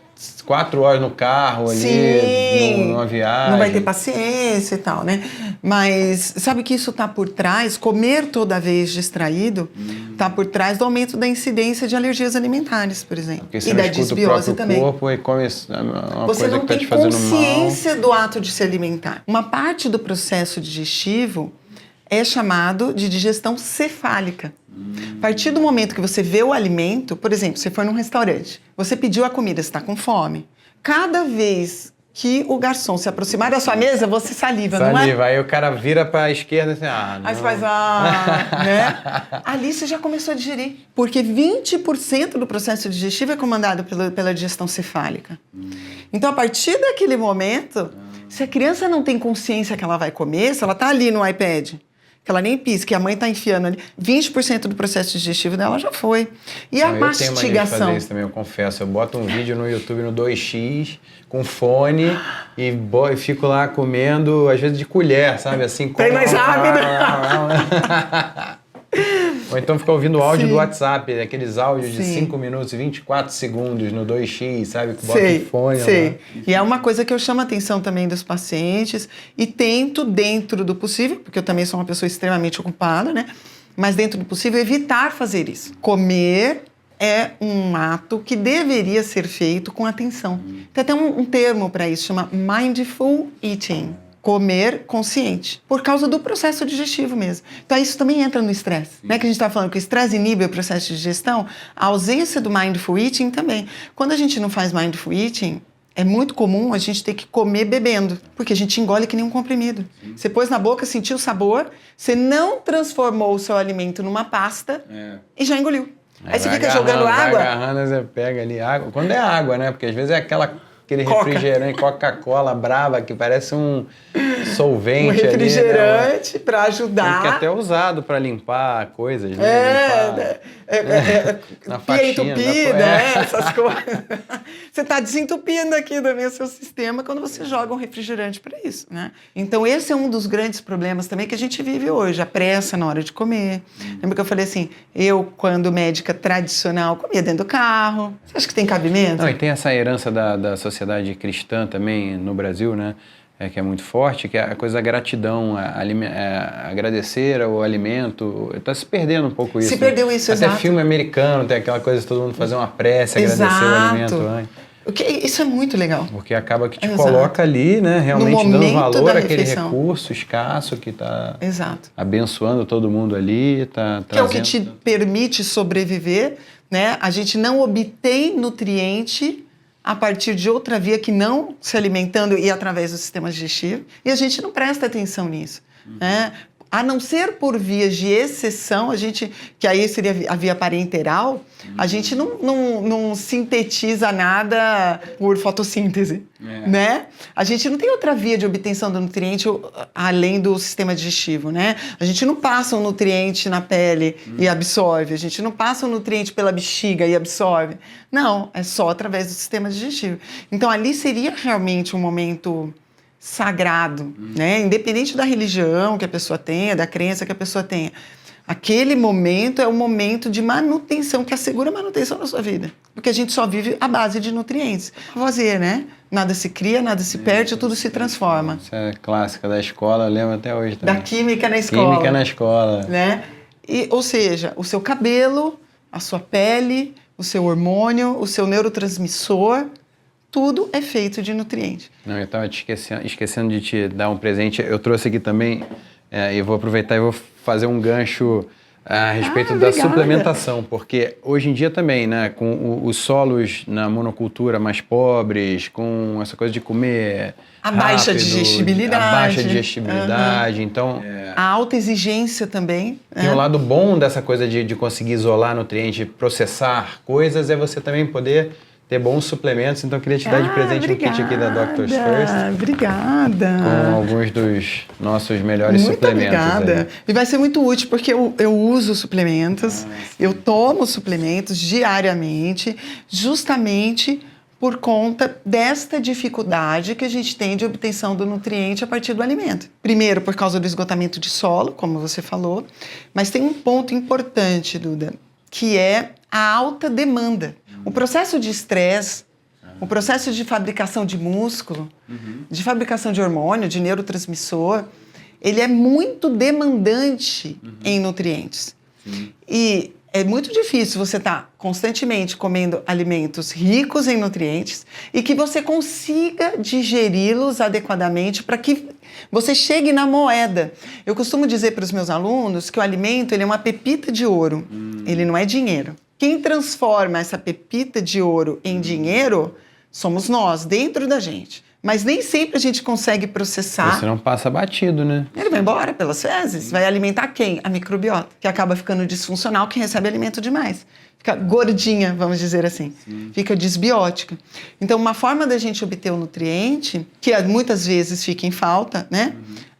4 horas no carro ali, numa viagem. Não vai ter paciência e tal, né? Mas sabe que isso está por trás, comer toda vez distraído, está por trás do aumento da incidência de alergias alimentares, por exemplo. Porque você e não da escuta disbiose o próprio também. corpo e come uma Você coisa não que está tem te fazendo mal. consciência do ato de se alimentar. Uma parte do processo digestivo é chamado de digestão cefálica. A partir do momento que você vê o alimento, por exemplo, você foi num restaurante, você pediu a comida, você está com fome. Cada vez que o garçom se aproximar da sua mesa, você saliva, não é? Saliva, aí o cara vira para a esquerda assim, não. Aí você faz, né? Ali você já começou a digerir. Porque 20% do processo digestivo é comandado pela digestão cefálica. Então, a partir daquele momento, se a criança não tem consciência que ela vai comer, se ela está ali no iPad, que ela nem pisca, que a mãe está enfiando ali, 20% do processo digestivo dela já foi. E a mastigação? Eu tenho mania de fazer isso também, eu confesso. Eu boto um vídeo no YouTube no 2x, com fone, e fico lá comendo, às vezes de colher, sabe? Assim, Bem mais rápido. Ou então ficar ouvindo o áudio do WhatsApp, aqueles áudios de Sim. 5 minutos e 24 segundos no 2x, sabe? Que bota o fone lá. E é uma coisa que eu chamo a atenção também dos pacientes e tento, dentro do possível, porque eu também sou uma pessoa extremamente ocupada, né? Mas dentro do possível, evitar fazer isso. Comer é um ato que deveria ser feito com atenção. Tem até um termo para isso, chama Mindful Eating. Comer consciente, por causa do processo digestivo mesmo. Então, isso também entra no estresse. Né? Que a gente está falando que o estresse inibe o processo de digestão, a ausência do mindful eating também. Quando a gente não faz mindful eating, é muito comum a gente ter que comer bebendo, porque a gente engole que nem um comprimido. Você pôs na boca, sentiu o sabor, você não transformou o seu alimento numa pasta e já engoliu. Aí você fica jogando água. Vai agarrando, você pega ali água. Quando é água, né? Porque às vezes é aquele refrigerante, Coca-Cola brava, que parece um solvente. Um refrigerante, né? Para ajudar. Que é até usado para limpar coisas, né? Na pia entupida, essas coisas. Você está desentupindo aqui também o seu sistema quando você joga um refrigerante para isso, né? Então, esse é um dos grandes problemas também que a gente vive hoje, a pressa na hora de comer. Lembra que eu falei assim, eu, quando médica tradicional, comia dentro do carro. Você acha que tem cabimento? Não, e tem essa herança da sociedade cristã também no Brasil, né? Que é muito forte, que é a coisa da gratidão, agradecer ao alimento. Está se perdendo um pouco isso. Se perdeu isso, Até exato. filme americano tem aquela coisa de todo mundo fazer uma prece, agradecer o alimento antes. Isso é muito legal. Porque acaba que te coloca ali, né? Realmente dando valor àquele recurso escasso que está abençoando todo mundo ali. Que é o que te permite sobreviver, né? A gente não obtém nutriente a partir de outra via que não se alimentando e através do sistema digestivo, e a gente não presta atenção nisso, né? A não ser por vias de exceção, que aí seria a via parenteral, a gente não sintetiza nada por fotossíntese, né? A gente não tem outra via de obtenção do nutriente além do sistema digestivo, né? A gente não passa um nutriente na pele e absorve, a gente não passa um nutriente pela bexiga e absorve. Não, é só através do sistema digestivo. Então, ali seria realmente um momento sagrado, né? Independente da religião que a pessoa tenha, da crença que a pessoa tenha. Aquele momento é um momento de manutenção, que assegura a manutenção da sua vida. Porque a gente só vive à base de nutrientes. Fazer, né? Nada se cria, nada se perde, tudo se transforma. Isso é clássica da escola, eu lembro até hoje também. Da química na escola. Química na escola. Né? Ou seja, o seu cabelo, a sua pele, o seu hormônio, o seu neurotransmissor, tudo é feito de nutriente. Não, eu estava esquecendo de te dar um presente. Eu trouxe aqui também, e vou aproveitar e vou fazer um gancho a respeito da suplementação, porque hoje em dia também, né, com os solos na monocultura mais pobres, com essa coisa de comer a baixa digestibilidade, então... A alta exigência também. Tem um lado bom dessa coisa de conseguir isolar nutrientes, processar coisas, é você também poder ter bons suplementos. Então, eu queria te dar de presente um kit aqui da Doctors First. Obrigada. Com alguns dos nossos melhores suplementos. Obrigada. E vai ser muito útil, porque eu uso suplementos, eu tomo suplementos diariamente, justamente por conta desta dificuldade que a gente tem de obtenção do nutriente a partir do alimento. Primeiro, por causa do esgotamento de solo, como você falou, mas tem um ponto importante, Duda, que é a alta demanda. O processo de estresse, o processo de fabricação de músculo, de fabricação de hormônio, de neurotransmissor, ele é muito demandante em nutrientes. E é muito difícil você estar constantemente comendo alimentos ricos em nutrientes e que você consiga digeri-los adequadamente para que você chegue na moeda. Eu costumo dizer para os meus alunos que o alimento ele é uma pepita de ouro, ele não é dinheiro. Quem transforma essa pepita de ouro em dinheiro somos nós, dentro da gente. Mas nem sempre a gente consegue processar. Você não passa batido, né? Ele vai embora pelas fezes. Vai alimentar quem? A microbiota, que acaba ficando disfuncional, que recebe alimento demais. Fica gordinha, vamos dizer assim. Fica desbiótica. Então, uma forma da gente obter o nutriente, que muitas vezes fica em falta, né?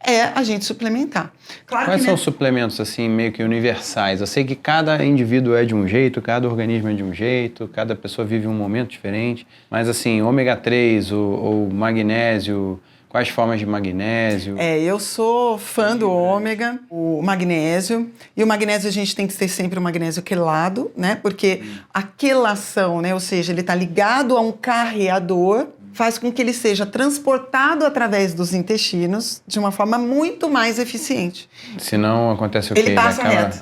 É a gente suplementar. Claro Quais que, são os suplementos, assim, meio que universais? Eu sei que cada indivíduo é de um jeito, cada organismo é de um jeito, cada pessoa vive um momento diferente, mas, assim, ômega 3 ou magnésio, quais formas de magnésio? Eu sou fã do ômega, o magnésio, e o magnésio a gente tem que ter sempre o magnésio quelado, né? Porque a quelação, né? Ou seja, ele está ligado a um carreador, faz com que ele seja transportado através dos intestinos de uma forma muito mais eficiente. Senão acontece o quê? Ele passa reto.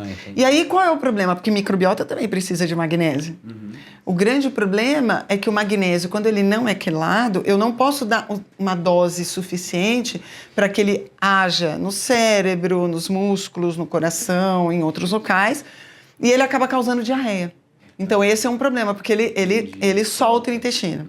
Entendi. E aí qual é o problema? Porque microbiota também precisa de magnésio. O grande problema é que o magnésio, quando ele não é quelado, eu não posso dar uma dose suficiente para que ele haja no cérebro, nos músculos, no coração, em outros locais, e ele acaba causando diarreia. Então esse é um problema, porque ele solta o intestino.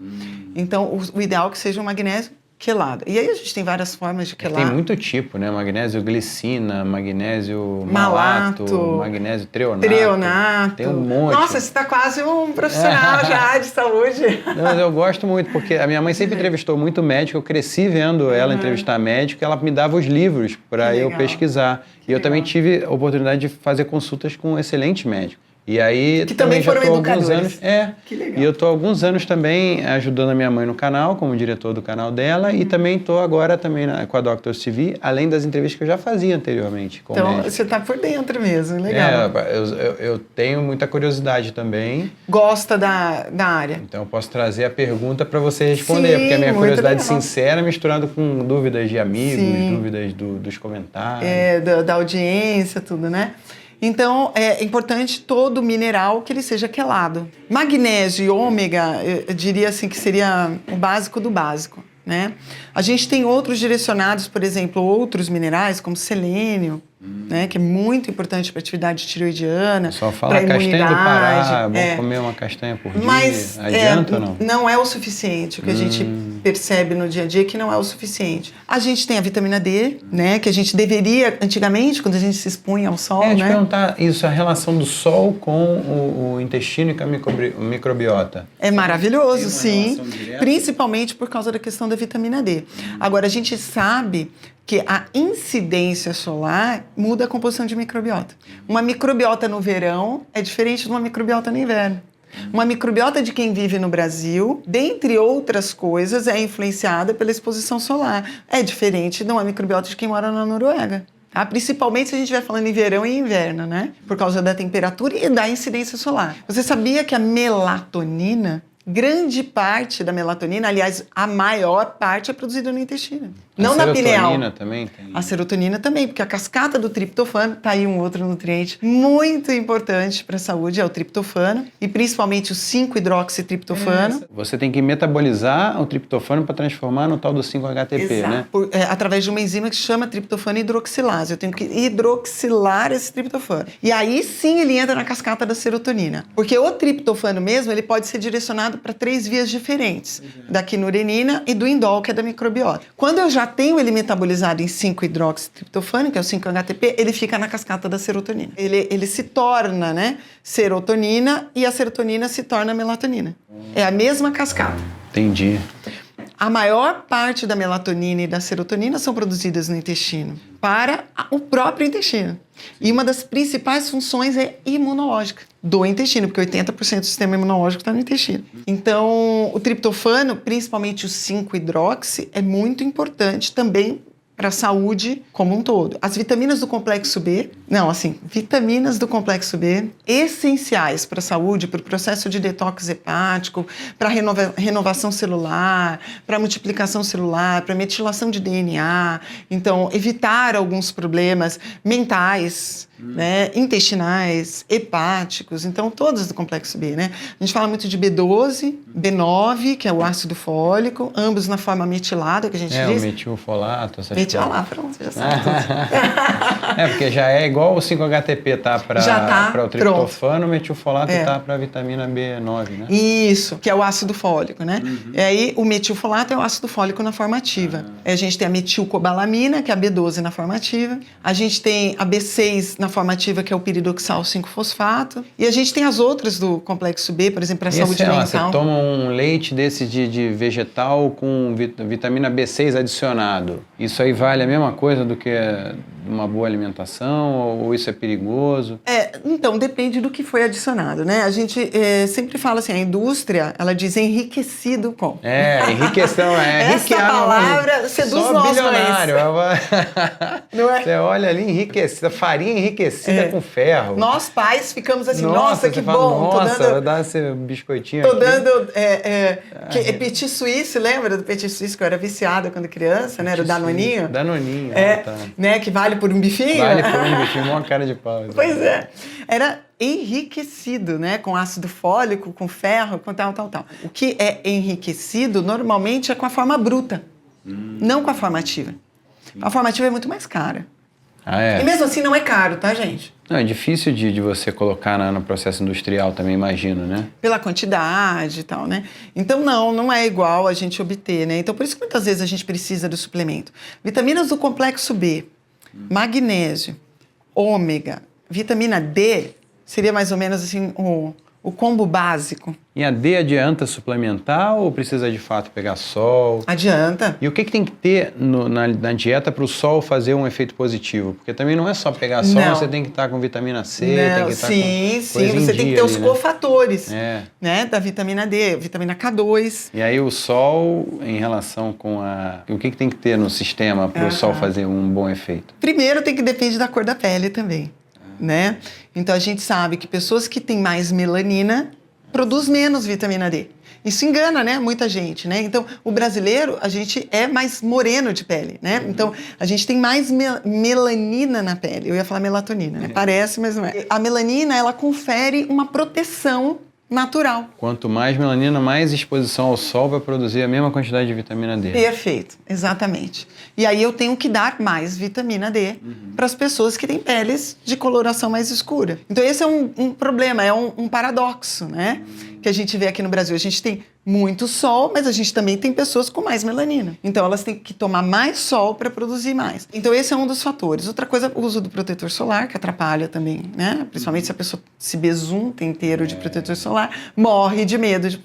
Então, o ideal é que seja um magnésio quelado. E aí a gente tem várias formas de quelar. Tem muito tipo, né? Magnésio glicina, magnésio malato, magnésio treonato. Tem um monte. Nossa, você está quase um profissional já de saúde. Não, mas eu gosto muito, porque a minha mãe sempre entrevistou muito médico, eu cresci vendo ela entrevistar médico, e ela me dava os livros para eu pesquisar. E eu também tive a oportunidade de fazer consultas com um excelente médico. E aí que também foram educadores. Alguns anos, que legal. E eu estou há alguns anos também ajudando a minha mãe no canal, como diretor do canal dela, e também estou agora também com a Doctors TV, além das entrevistas que eu já fazia anteriormente com então, médico. Você está por dentro mesmo, legal. Eu tenho muita curiosidade também. Gosta da área. Então eu posso trazer a pergunta para você responder, porque a minha curiosidade sincera misturada com dúvidas de amigos, dúvidas dos comentários. Da audiência, tudo, né? Então, é importante todo mineral que ele seja quelado. Magnésio e ômega, eu diria assim que seria o básico do básico, né? A gente tem outros direcionados, por exemplo, outros minerais, como selênio, né, que é muito importante para a atividade tiroidiana, só fala castanha do Pará, vou comer uma castanha por dia, mas adianta ou não? Não é o suficiente, o que a gente percebe no dia a dia que não é o suficiente. A gente tem a vitamina D, né, que a gente deveria, antigamente, quando a gente se expunha ao sol, te perguntar isso, a relação do sol com o intestino e com a microbiota. É maravilhoso, sim, principalmente por causa da questão da vitamina D. Agora, a gente sabe que a incidência solar muda a composição de microbiota. Uma microbiota no verão é diferente de uma microbiota no inverno. Uma microbiota de quem vive no Brasil, dentre outras coisas, é influenciada pela exposição solar. É diferente de uma microbiota de quem mora na Noruega. Tá? Principalmente se a gente estiver falando em verão e inverno, né? Por causa da temperatura e da incidência solar. Você sabia que a melatonina, grande parte da melatonina, aliás, a maior parte é produzida no intestino. Não na pineal. A serotonina também tem. A serotonina também, porque a cascata do triptofano, tá aí um outro nutriente muito importante para a saúde, é o triptofano, e principalmente o 5-hidroxitriptofano. Você tem que metabolizar o triptofano para transformar no tal do 5-HTP, Exato. né? Através de uma enzima que se chama triptofano hidroxilase. Eu tenho que hidroxilar esse triptofano. E aí sim ele entra na cascata da serotonina. Porque o triptofano mesmo, ele pode ser direcionado para 3 vias diferentes. Da quinurenina e do indol, que é da microbiota. Quando eu já tenho ele metabolizado em 5-hidroxitriptofano, que é o 5-HTP, ele fica na cascata da serotonina. Ele se torna, né, serotonina e a serotonina se torna melatonina. É a mesma cascata. Entendi. A maior parte da melatonina e da serotonina são produzidas no intestino, para o próprio intestino. E uma das principais funções é imunológica do intestino, porque 80% do sistema imunológico está no intestino. Então, o triptofano, principalmente o 5-hidroxi, é muito importante também para a saúde como um todo. As vitaminas do complexo B, vitaminas do complexo B, essenciais para a saúde, para o processo de detox hepático, para a renovação celular, para a multiplicação celular, para a metilação de DNA. Então, evitar alguns problemas mentais, né, intestinais, hepáticos, então todas do complexo B, né? A gente fala muito de B12, B9, que é o ácido fólico, ambos na forma metilada, que a gente diz. O metilfolato, essas coisas. Pronto, já sabe. Porque já é igual o 5-HTP tá para o triptofano, o metilfolato tá para a vitamina B9, né? Isso, que é o ácido fólico, né? E aí o metilfolato é o ácido fólico na forma ativa. A gente tem a metilcobalamina, que é a B12 na forma ativa. A gente tem a B6 na forma ativa, que é o piridoxal 5-fosfato. E a gente tem as outras do complexo B, por exemplo, para a saúde mental. Você toma um leite desse de vegetal com vitamina B6 adicionado. Isso aí vale a mesma coisa do que uma boa alimentação ou isso é perigoso? Então, depende do que foi adicionado, né? A gente sempre fala assim, a indústria, ela diz enriquecido com. Enriqueção, Essa palavra seduz nós bilionário. Não é? Você olha ali, enriquecida, farinha enriquecida com ferro. Nós pais ficamos assim, nossa que fala, bom. Nossa, vou dar esse biscoitinho Tô aqui. dando Petit Suisse, lembra do Petit Suisse que eu era viciada quando criança, né? Era o Danoninho. Danoninho, né? Que vale por um bifinho. Vale por um bifinho, uma cara de pau. Pois é. Era enriquecido, né? Com ácido fólico, com ferro, com tal. O que é enriquecido, normalmente, é com a forma bruta, não com a forma ativa. A forma ativa é muito mais cara. E mesmo assim não é caro, tá, gente? Não, é difícil de você colocar no processo industrial também, imagino, né? Pela quantidade e tal, né? Então, não é igual a gente obter, né? Então, por isso que muitas vezes a gente precisa do suplemento. Vitaminas do complexo B, magnésio, ômega, vitamina D, seria mais ou menos assim o combo básico. E a D adianta suplementar ou precisa de fato pegar sol? Adianta. E o que tem que ter na dieta para o sol fazer um efeito positivo? Porque também não é só pegar sol, você tem que estar com vitamina C, tem que estar com você tem que ter os cofatores, né, da vitamina D, vitamina K2. E aí o sol em relação com o que tem que ter no sistema para o sol fazer um bom efeito? Primeiro tem que depender da cor da pele também, né? Então a gente sabe que pessoas que têm mais melanina produz menos vitamina D. Isso engana, né, muita gente, né? Então, o brasileiro, a gente é mais moreno de pele, né? Então, a gente tem mais melanina na pele. Eu ia falar melatonina, né? Parece, mas não é. A melanina, ela confere uma proteção natural. Quanto mais melanina, mais exposição ao sol vai produzir a mesma quantidade de vitamina D. Perfeito, exatamente. E aí eu tenho que dar mais vitamina D para as pessoas que têm peles de coloração mais escura. Então esse é um problema, é um paradoxo, né? Que a gente vê aqui no Brasil. A gente tem muito sol, mas a gente também tem pessoas com mais melanina. Então elas têm que tomar mais sol para produzir mais. Então esse é um dos fatores. Outra coisa, o uso do protetor solar, que atrapalha também, né? Principalmente se a pessoa se besunta inteiro de protetor solar, morre de medo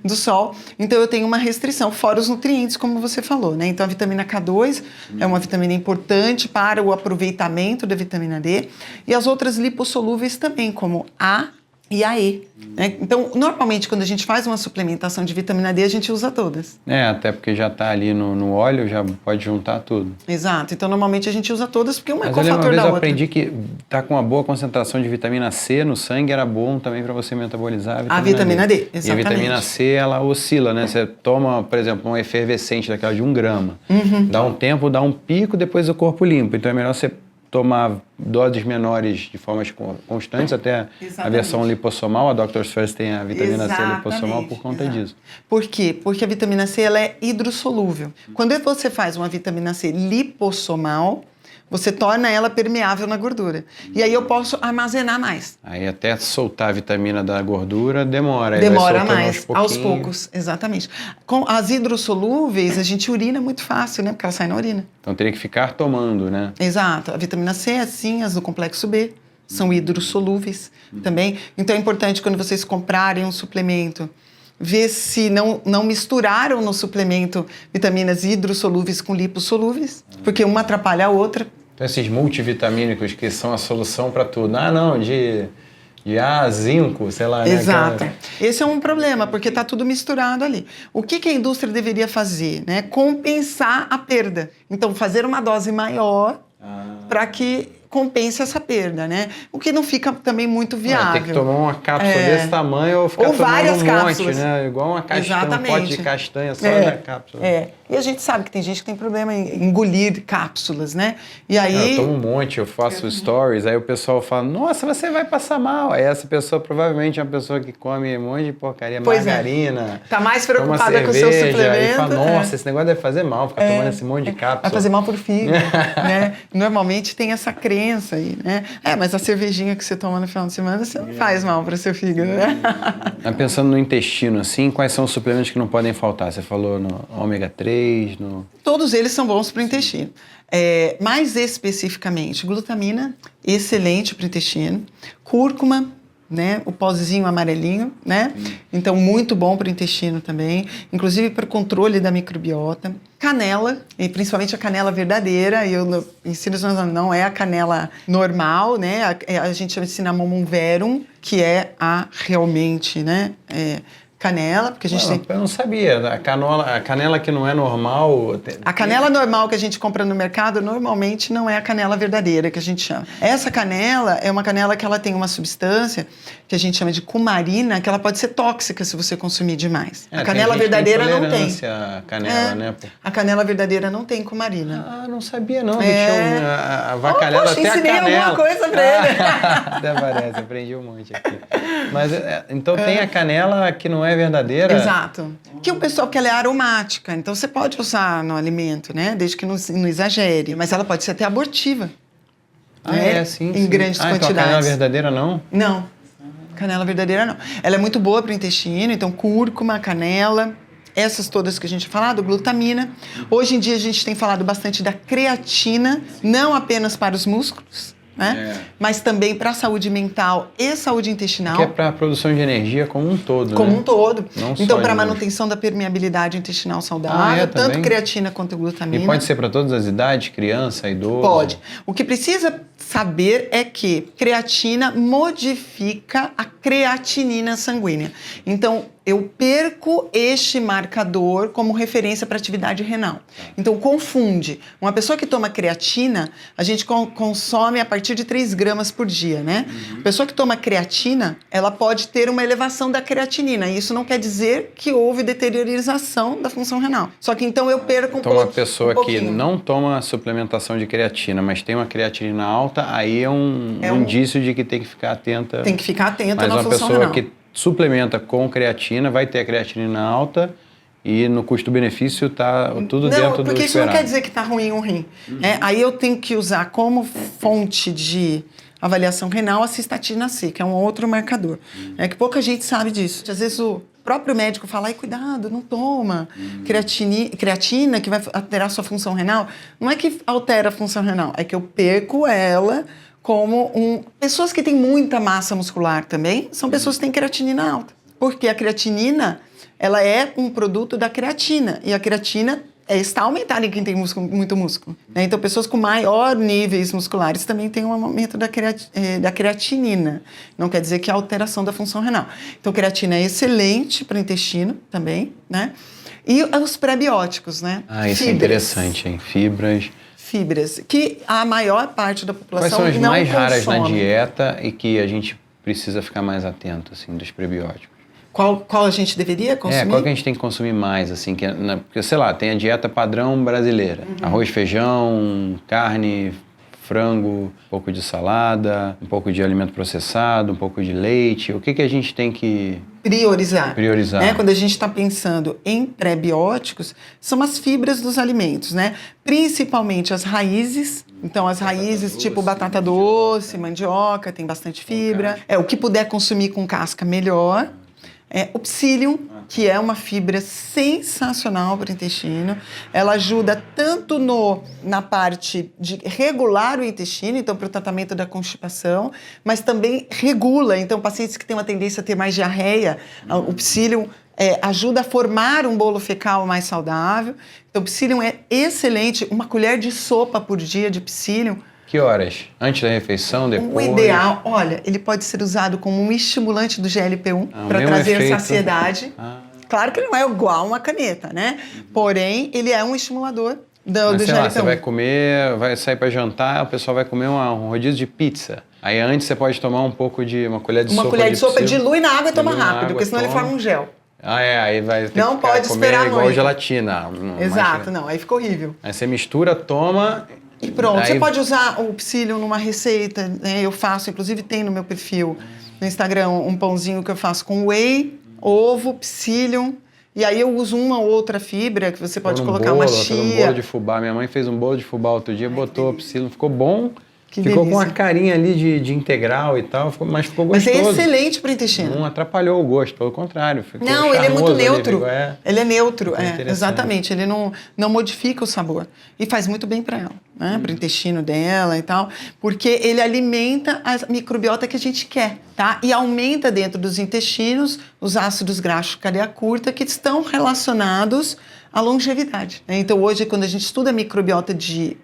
do sol. Então eu tenho uma restrição, fora os nutrientes, como você falou, né? Então a vitamina K2 é uma vitamina importante para o aproveitamento da vitamina D. E as outras lipossolúveis também, como A e a E. Né? Então, normalmente, quando a gente faz uma suplementação de vitamina D, a gente usa todas. Até porque já está ali no óleo, já pode juntar tudo. Exato. Então, normalmente, a gente usa todas porque uma é Mas eu lembro cofator uma vez da eu outra. aprendi que tá com uma boa concentração de vitamina C no sangue era bom também para você metabolizar A vitamina D, E a exatamente. vitamina C, ela oscila, né? Você toma, por exemplo, um efervescente daquela de 1 grama. Dá um tempo, dá um pico, depois o corpo limpa. Então é melhor você tomar doses menores de formas constantes, até a Exatamente. versão lipossomal, a Doctor's First tem a vitamina C lipossomal Exatamente, por conta exato. disso. Por quê? Porque a vitamina C ela é hidrossolúvel. Quando você faz uma vitamina C lipossomal, você torna ela permeável na gordura. E aí eu posso armazenar mais. Aí até soltar a vitamina da gordura demora. Aí Demora vai soltando mais, aos poucos, exatamente. Com as hidrossolúveis, a gente urina muito fácil, né? Porque ela sai na urina. Então teria que ficar tomando, né? Exato. A vitamina C, assim, as do complexo B, são hidrossolúveis também. Então é importante quando vocês comprarem um suplemento, ver se não misturaram no suplemento vitaminas hidrossolúveis com lipossolúveis, porque uma atrapalha a outra. Então esses multivitamínicos que são a solução para tudo. Ah, não, de A, zinco, sei lá. Exato. Né? Esse é um problema, porque está tudo misturado ali. O que a indústria deveria fazer? Né? Compensar a perda. Então, fazer uma dose maior para que compense essa perda, né? O que não fica também muito viável. Tem que tomar uma cápsula desse tamanho ou ficar ou tomando várias um cápsulas. monte, né? Igual uma castanha, um pote de castanha só na cápsula. E a gente sabe que tem gente que tem problema em engolir cápsulas, né? E aí... Eu tomo um monte, eu faço stories, aí o pessoal fala, nossa, você vai passar mal. Aí essa pessoa provavelmente é uma pessoa que come um monte de porcaria, margarina. Tá mais preocupada cerveja, com o seu suplemento. E fala, nossa, esse negócio deve fazer mal, ficar tomando esse monte de cápsula. Vai fazer mal pro fígado, né? Normalmente tem essa crença aí, né? Mas a cervejinha que você toma no final de semana, você não faz mal para o seu fígado, né? Pensando no intestino, assim, quais são os suplementos que não podem faltar? Você falou no ômega 3, Todos eles são bons para o intestino. Mais especificamente, glutamina, excelente para o intestino. Cúrcuma, né? O pozinho amarelinho, né? Então, muito bom para o intestino também. Inclusive para o controle da microbiota. Canela, e principalmente a canela verdadeira. Eu ensino, não é a canela normal, né? A gente chama de Cinnamomum verum, que é a realmente, né? Canela, porque a gente tem... Eu não sabia. A canela que não é normal... A canela normal que a gente compra no mercado, normalmente não é a canela verdadeira, que a gente chama. Essa canela é uma canela que ela tem uma substância que a gente chama de cumarina, que ela pode ser tóxica se você consumir demais. A canela verdadeira não tem. A canela, né? A canela verdadeira não tem cumarina. Não sabia não. Tinha a vacalhada até a canela. Ensinei alguma coisa pra ele. Até parece, aprendi um monte aqui. Mas, então tem a canela que não é verdadeira? Exato. Que o pessoal, porque ela é aromática, então você pode usar no alimento, né? Desde que não exagere. Mas ela pode ser até abortiva. Sim. Em grandes quantidades. Então a canela verdadeira não? Não. Canela verdadeira não. Ela é muito boa para o intestino, então cúrcuma, canela, essas todas que a gente tinha falado, glutamina. Hoje em dia a gente tem falado bastante da creatina, não apenas para os músculos, né? Mas também para a saúde mental e saúde intestinal. Que é para a produção de energia como um todo, Como né? um todo. Não então, só para a de manutenção da permeabilidade intestinal saudável, tanto também? creatina quanto glutamina. E pode ser para todas as idades, criança, idoso? Pode. O que precisa saber é que creatina modifica a creatinina sanguínea. Então, eu perco este marcador como referência para atividade renal. Então, confunde. Uma pessoa que toma creatina, a gente consome a partir de 3 gramas por dia, né? A pessoa que toma creatina, ela pode ter uma elevação da creatinina. E isso não quer dizer que houve deteriorização da função renal. Só que então eu perco Então, uma pessoa que não toma suplementação de creatina, mas tem uma creatinina alta, aí é um indício de que tem que ficar atenta. Tem que ficar atenta na função renal. Mas uma pessoa que suplementa com creatina vai ter a creatinina alta e no custo-benefício está tudo dentro do esperado. Porque isso não quer dizer que está ruim o rim. Aí eu tenho que usar como fonte de avaliação renal a cistatina C, que é um outro marcador. É que pouca gente sabe disso. Às vezes o próprio médico fala, cuidado, não toma creatina que vai alterar a sua função renal. Não é que altera a função renal, é que eu perco ela como pessoas que têm muita massa muscular também são pessoas que têm creatinina alta. Porque a creatinina, ela é um produto da creatina. E a creatina está aumentado em quem tem muito músculo, né? Então, pessoas com maior níveis musculares também têm um aumento da creatinina. Não quer dizer que é alteração da função renal. Então, creatina é excelente para o intestino também, né? E os prebióticos, né? Isso é interessante, hein? Fibras, que a maior parte da população não consome. Quais são as mais raras na consome. dieta e que a gente precisa ficar mais atento, assim, dos prebióticos? Qual a gente deveria consumir? Qual que a gente tem que consumir mais, assim, porque, sei lá, tem a dieta padrão brasileira. Arroz, feijão, carne, frango, um pouco de salada, um pouco de alimento processado, um pouco de leite. O que a gente tem que priorizar. Né? Quando a gente está pensando em prebióticos, são as fibras dos alimentos, né? Principalmente as raízes. Então, as raízes tipo batata doce, mandioca, tem bastante fibra. O que puder consumir com casca, melhor. O psyllium, que é uma fibra sensacional para o intestino. Ela ajuda tanto na parte de regular o intestino, então para o tratamento da constipação, mas também regula. Então, pacientes que têm uma tendência a ter mais diarreia, o psyllium ajuda a formar um bolo fecal mais saudável. Então, o psyllium é excelente. Uma colher de sopa por dia de psyllium. Que horas? Antes da refeição, depois? O ideal, olha, ele pode ser usado como um estimulante do GLP-1 para trazer saciedade. Claro que ele não é igual uma caneta, né? Porém, ele é um estimulador do GLP-1. Você vai comer, vai sair para jantar, o pessoal vai comer um rodízio de pizza. Aí antes você pode tomar uma colher de sopa. Uma colher de sopa, psyllium, dilui na água e toma rápido, porque senão ele forma um gel. Aí vai ter não que pode comer esperar igual muito. Gelatina. Exato, não, aí fica horrível. Aí você mistura, toma... E pronto, aí... você pode usar o psyllium numa receita, né? Eu faço, inclusive tem no meu perfil no Instagram um pãozinho que eu faço com whey, ovo, psyllium, e aí eu uso uma ou outra fibra que você pode colocar uma chia. Um bolo de fubá. Minha mãe fez um bolo de fubá outro dia, botou o psyllium, ficou bom. Ficou com uma carinha ali de integral e tal, mas ficou gostoso. Mas é excelente para o intestino. Não atrapalhou o gosto, pelo contrário. Ficou não, ele é muito neutro. Ele é neutro, exatamente. Ele não modifica o sabor. E faz muito bem para ela, né? Para o intestino dela e tal. Porque ele alimenta a microbiota que a gente quer, tá? E aumenta dentro dos intestinos os ácidos graxos de cadeia curta que estão relacionados à longevidade, né? Então, hoje, quando a gente estuda a microbiota de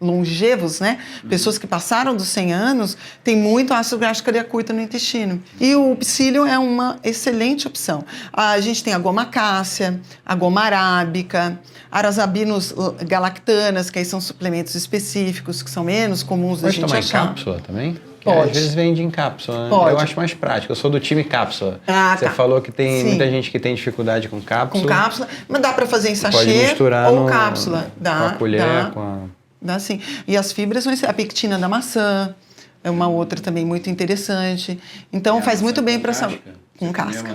longevos, né? Pessoas que passaram dos 100 anos, tem muito ácido graxo de cadeia curta no intestino. E o psyllium é uma excelente opção. A gente tem a goma cássia, a goma arábica, arasabinos galactanas, que aí são suplementos específicos, que são menos comuns da gente achar. Pode tomar em cápsula também? Pode. Às vezes vende em cápsula, né? Pode. Eu acho mais prático. Eu sou do time cápsula. Você falou que tem muita gente que tem dificuldade com cápsula. Com cápsula, mas dá para fazer em sachê pode misturar ou cápsula. Dá, com a colher, Dá sim. E as fibras são a pectina da maçã, é uma outra também muito interessante. Então faz muito bem para a saúde. Com casca.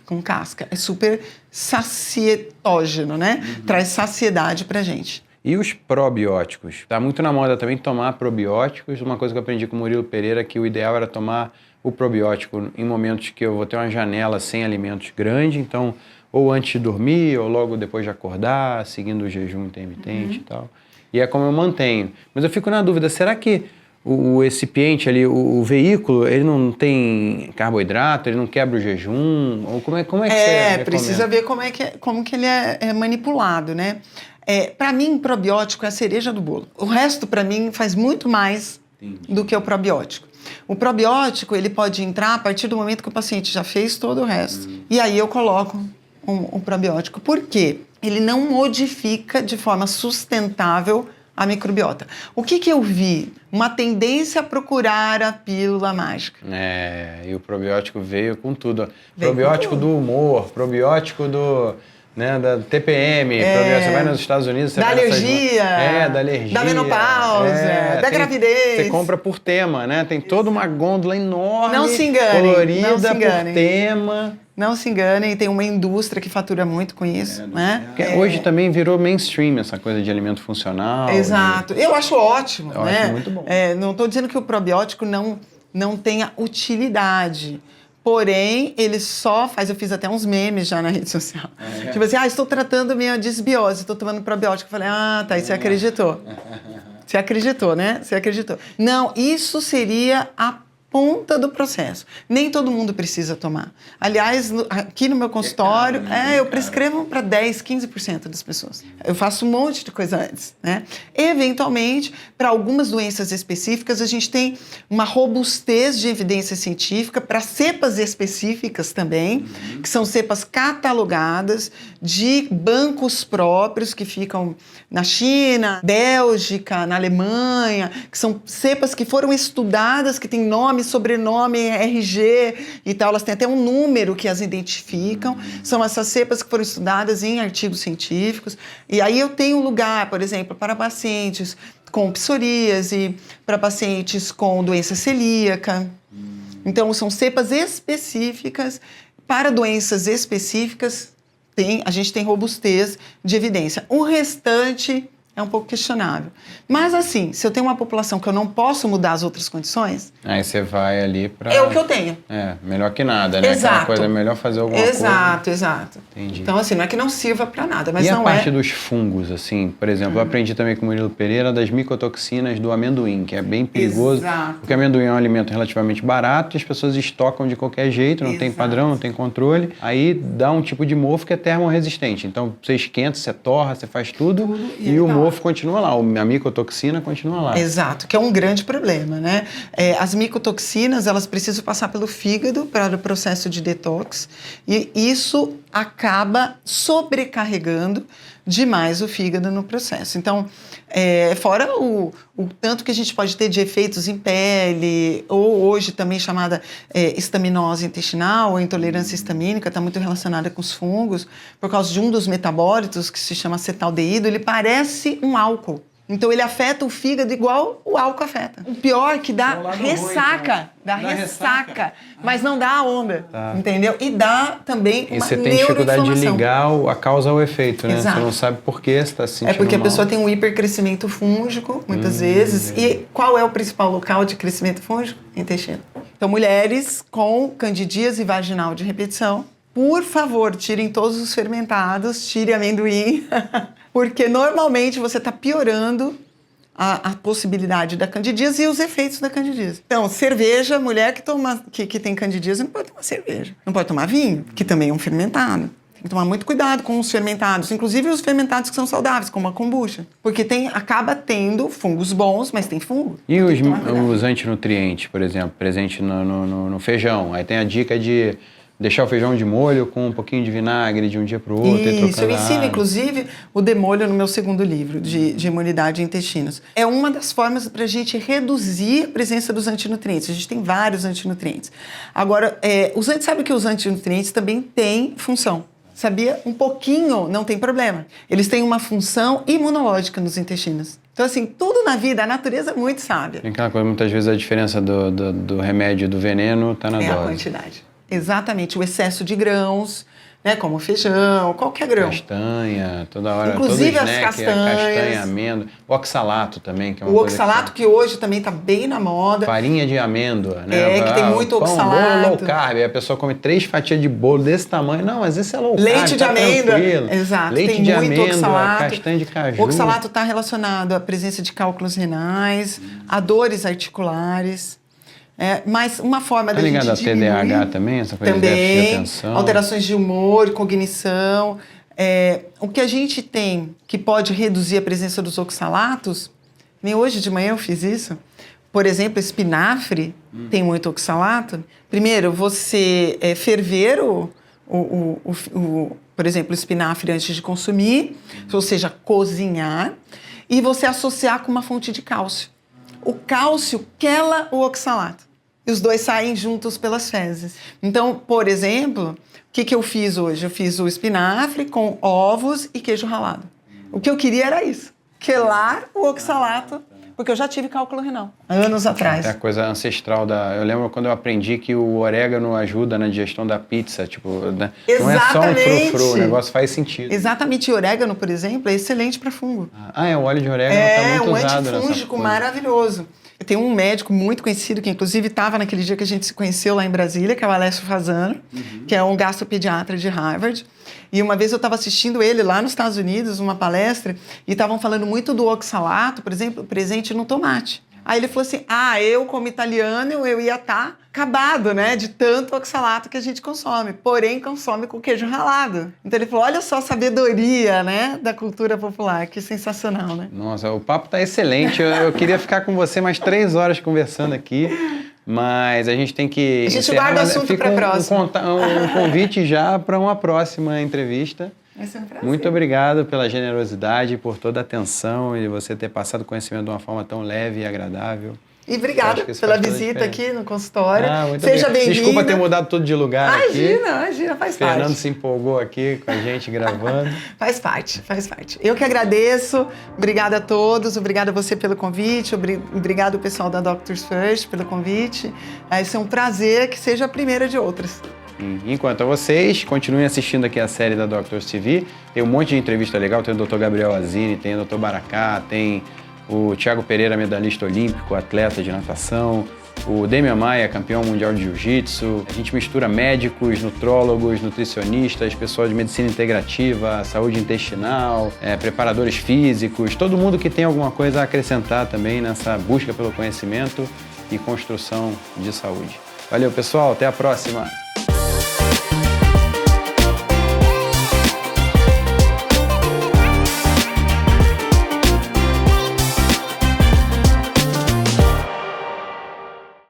Com casca. É super sacietógeno, né? Traz saciedade pra gente. E os probióticos? Tá muito na moda também tomar probióticos. Uma coisa que eu aprendi com o Murilo Pereira, que o ideal era tomar o probiótico em momentos que eu vou ter uma janela sem alimentos grande, então ou antes de dormir, ou logo depois de acordar, seguindo o jejum intermitente e tal. E é como eu mantenho. Mas eu fico na dúvida, será que o recipiente ali, o veículo, ele não tem carboidrato, ele não quebra o jejum? Ou como é que você recomenda? Precisa ver como que ele é manipulado, né? Para mim, probiótico é a cereja do bolo. O resto, para mim, faz muito mais do que o probiótico. O probiótico, ele pode entrar a partir do momento que o paciente já fez todo o resto. E aí eu coloco um probiótico. Por quê? Ele não modifica de forma sustentável a microbiota. O que eu vi? Uma tendência a procurar a pílula mágica. E o probiótico veio com tudo. Probiótico do humor, probiótico da TPM, você vai nos Estados Unidos... Você da alergia. Da alergia. Da menopausa, da gravidez. Você compra por tema, né? Tem toda uma gôndola enorme, não se enganem, colorida não se enganem. por tema. Não se enganem, tem uma indústria que fatura muito com isso, né? Hoje também virou mainstream essa coisa de alimento funcional. Exato. Eu acho ótimo, eu né? acho muito bom. Não estou dizendo que o probiótico não tenha utilidade. Porém, ele só faz... Eu fiz até uns memes já na rede social. Tipo assim, estou tratando minha desbiose, estou tomando probiótico. Eu falei, tá, e você acreditou. Você acreditou, né? Você acreditou. Não, isso seria a ponta do processo. Nem todo mundo precisa tomar. Aliás, aqui no meu consultório, eu prescrevo para 10, 15% das pessoas. Eu faço um monte de coisa antes, né? Eventualmente, para algumas doenças específicas, a gente tem uma robustez de evidência científica para cepas específicas também, que são cepas catalogadas de bancos próprios que ficam na China, Bélgica, na Alemanha, que são cepas que foram estudadas, que têm nome, sobrenome, RG e tal, elas têm até um número que as identificam. São essas cepas que foram estudadas em artigos científicos. E aí eu tenho um lugar, por exemplo, para pacientes com psoríase, para pacientes com doença celíaca. Então, são cepas específicas para doenças específicas. A gente tem robustez de evidência. O restante é um pouco questionável. Mas assim, se eu tenho uma população que eu não posso mudar as outras condições... Aí você vai ali para... É o que eu tenho. Melhor que nada, né? Exato. Aquela coisa, é melhor fazer alguma coisa. Exato. Entendi. Então assim, não é que não sirva para nada, mas e não a parte dos fungos, assim, por exemplo, eu aprendi também com o Murilo Pereira das micotoxinas do amendoim, que é bem perigoso. Exato. Porque o amendoim é um alimento relativamente barato e as pessoas estocam de qualquer jeito, não tem padrão, não tem controle. Aí dá um tipo de mofo que é termorresistente. Então você esquenta, você torra, você faz tudo e o mofo continua lá. A micotoxina continua lá. Exato, que é um grande problema, né? As micotoxinas, elas precisam passar pelo fígado para o processo de detox e isso acaba sobrecarregando demais o fígado no processo. Então, fora o tanto que a gente pode ter de efeitos em pele, ou hoje também chamada estaminose intestinal, ou intolerância histamínica, está muito relacionada com os fungos, por causa de um dos metabólitos que se chama acetaldeído, ele parece um álcool. Então, ele afeta o fígado igual o álcool afeta. O pior é que dá ressaca. Ruim, dá ressaca, mas não dá a onda, entendeu? E dá também uma neuroinflamação. E você tem dificuldade de ligar a causa ao efeito, né? Exato. Você não sabe por que você está se sentindo porque mal. A pessoa tem um hipercrescimento fúngico, muitas vezes. E qual é o principal local de crescimento fúngico? Intestino. Então, mulheres com candidíase vaginal de repetição, por favor, tirem todos os fermentados, tire amendoim, porque normalmente você está piorando a possibilidade da candidíase e os efeitos da candidíase. Então, cerveja, mulher que tem candidíase não pode tomar cerveja. Não pode tomar vinho, que também é um fermentado. Tem que tomar muito cuidado com os fermentados, inclusive os fermentados que são saudáveis, como a kombucha. Porque acaba tendo fungos bons, mas tem fungo. E os antinutrientes, por exemplo, presente no feijão? Aí tem a dica de deixar o feijão de molho com um pouquinho de vinagre de um dia para o outro. Isso, eu ensino, inclusive, o demolho no meu segundo livro, de imunidade e intestinos. É uma das formas para a gente reduzir a presença dos antinutrientes. A gente tem vários antinutrientes. Agora, sabe que os antinutrientes também têm função. Sabia? Um pouquinho não tem problema. Eles têm uma função imunológica nos intestinos. Então, assim, tudo na vida, a natureza é muito sábia. Tem aquela coisa, muitas vezes a diferença do remédio e do veneno está na dose. É a quantidade. Exatamente, o excesso de grãos, né, como feijão, qualquer grão. Castanha, toda hora. Inclusive todo as snack, castanhas. Castanha, amêndoa. O oxalato também, que é uma o coisa oxalato que hoje também está bem na moda. Farinha de amêndoa, né? Que tem muito oxalato. Bolo low carb, aí a pessoa come 3 fatias de bolo desse tamanho. Não, mas esse é low carb, leite de amêndoa. Tranquilo. Exato, leite tem de muito amêndoa, oxalato. castanha de caju. O oxalato está relacionado à presença de cálculos renais, a dores articulares. Mas uma forma da gente ligado a TDAH também, essa coisa de déficit de atenção. Alterações de humor, cognição. O que a gente tem que pode reduzir a presença dos oxalatos, nem hoje de manhã eu fiz isso. Por exemplo, espinafre tem muito oxalato. Primeiro, você ferver por exemplo, o espinafre antes de consumir, ou seja, cozinhar, e você associar com uma fonte de cálcio. O cálcio quela o oxalato. E os dois saem juntos pelas fezes. Então, por exemplo, o que eu fiz hoje? Eu fiz o espinafre com ovos e queijo ralado. O que eu queria era isso. Quelar o oxalato, porque eu já tive cálculo renal, anos atrás. É a coisa ancestral eu lembro quando eu aprendi que o orégano ajuda na digestão da pizza, tipo, né? Não é só um frufru, o negócio faz sentido. Exatamente, e orégano, por exemplo, é excelente para fungo. O óleo de orégano está muito usado nessa É um antifúngico maravilhoso. Tem um médico muito conhecido, que inclusive estava naquele dia que a gente se conheceu lá em Brasília, que é o Alessio Fasano, que é um gastropediatra de Harvard. E uma vez eu estava assistindo ele lá nos Estados Unidos, uma palestra, e estavam falando muito do oxalato, por exemplo, presente no tomate. Aí ele falou assim, eu como italiano, eu ia estar acabado, né, de tanto oxalato que a gente consome, porém consome com queijo ralado. Então ele falou, olha só a sabedoria, né, da cultura popular, que sensacional, né? Nossa, o papo tá excelente, eu queria ficar com você mais 3 horas conversando aqui, mas a gente tem que... A gente guarda o assunto para a próxima. Um convite já para uma próxima entrevista. Vai ser um prazer. Muito obrigado pela generosidade, por toda a atenção e você ter passado o conhecimento de uma forma tão leve e agradável. E obrigada pela visita aqui no consultório. Seja bem-vinda. Desculpa ter mudado tudo de lugar aqui. Imagina, faz parte. Fernando se empolgou aqui com a gente gravando. Faz parte. Eu que agradeço. Obrigada a todos. Obrigada a você pelo convite. Obrigado ao pessoal da Doctors First pelo convite. Vai ser um prazer que seja a primeira de outras. Enquanto a vocês, continuem assistindo aqui a série da Doctors TV. Tem um monte de entrevista legal. Tem o Dr. Gabriel Azini, tem o Dr. Baracá, tem o Thiago Pereira, medalhista olímpico, atleta de natação, o Demian Maia, campeão mundial de jiu-jitsu. A gente mistura médicos, nutrólogos, nutricionistas, pessoal de medicina integrativa, saúde intestinal, preparadores físicos, todo mundo que tem alguma coisa a acrescentar também nessa busca pelo conhecimento e construção de saúde. Valeu, pessoal, até a próxima!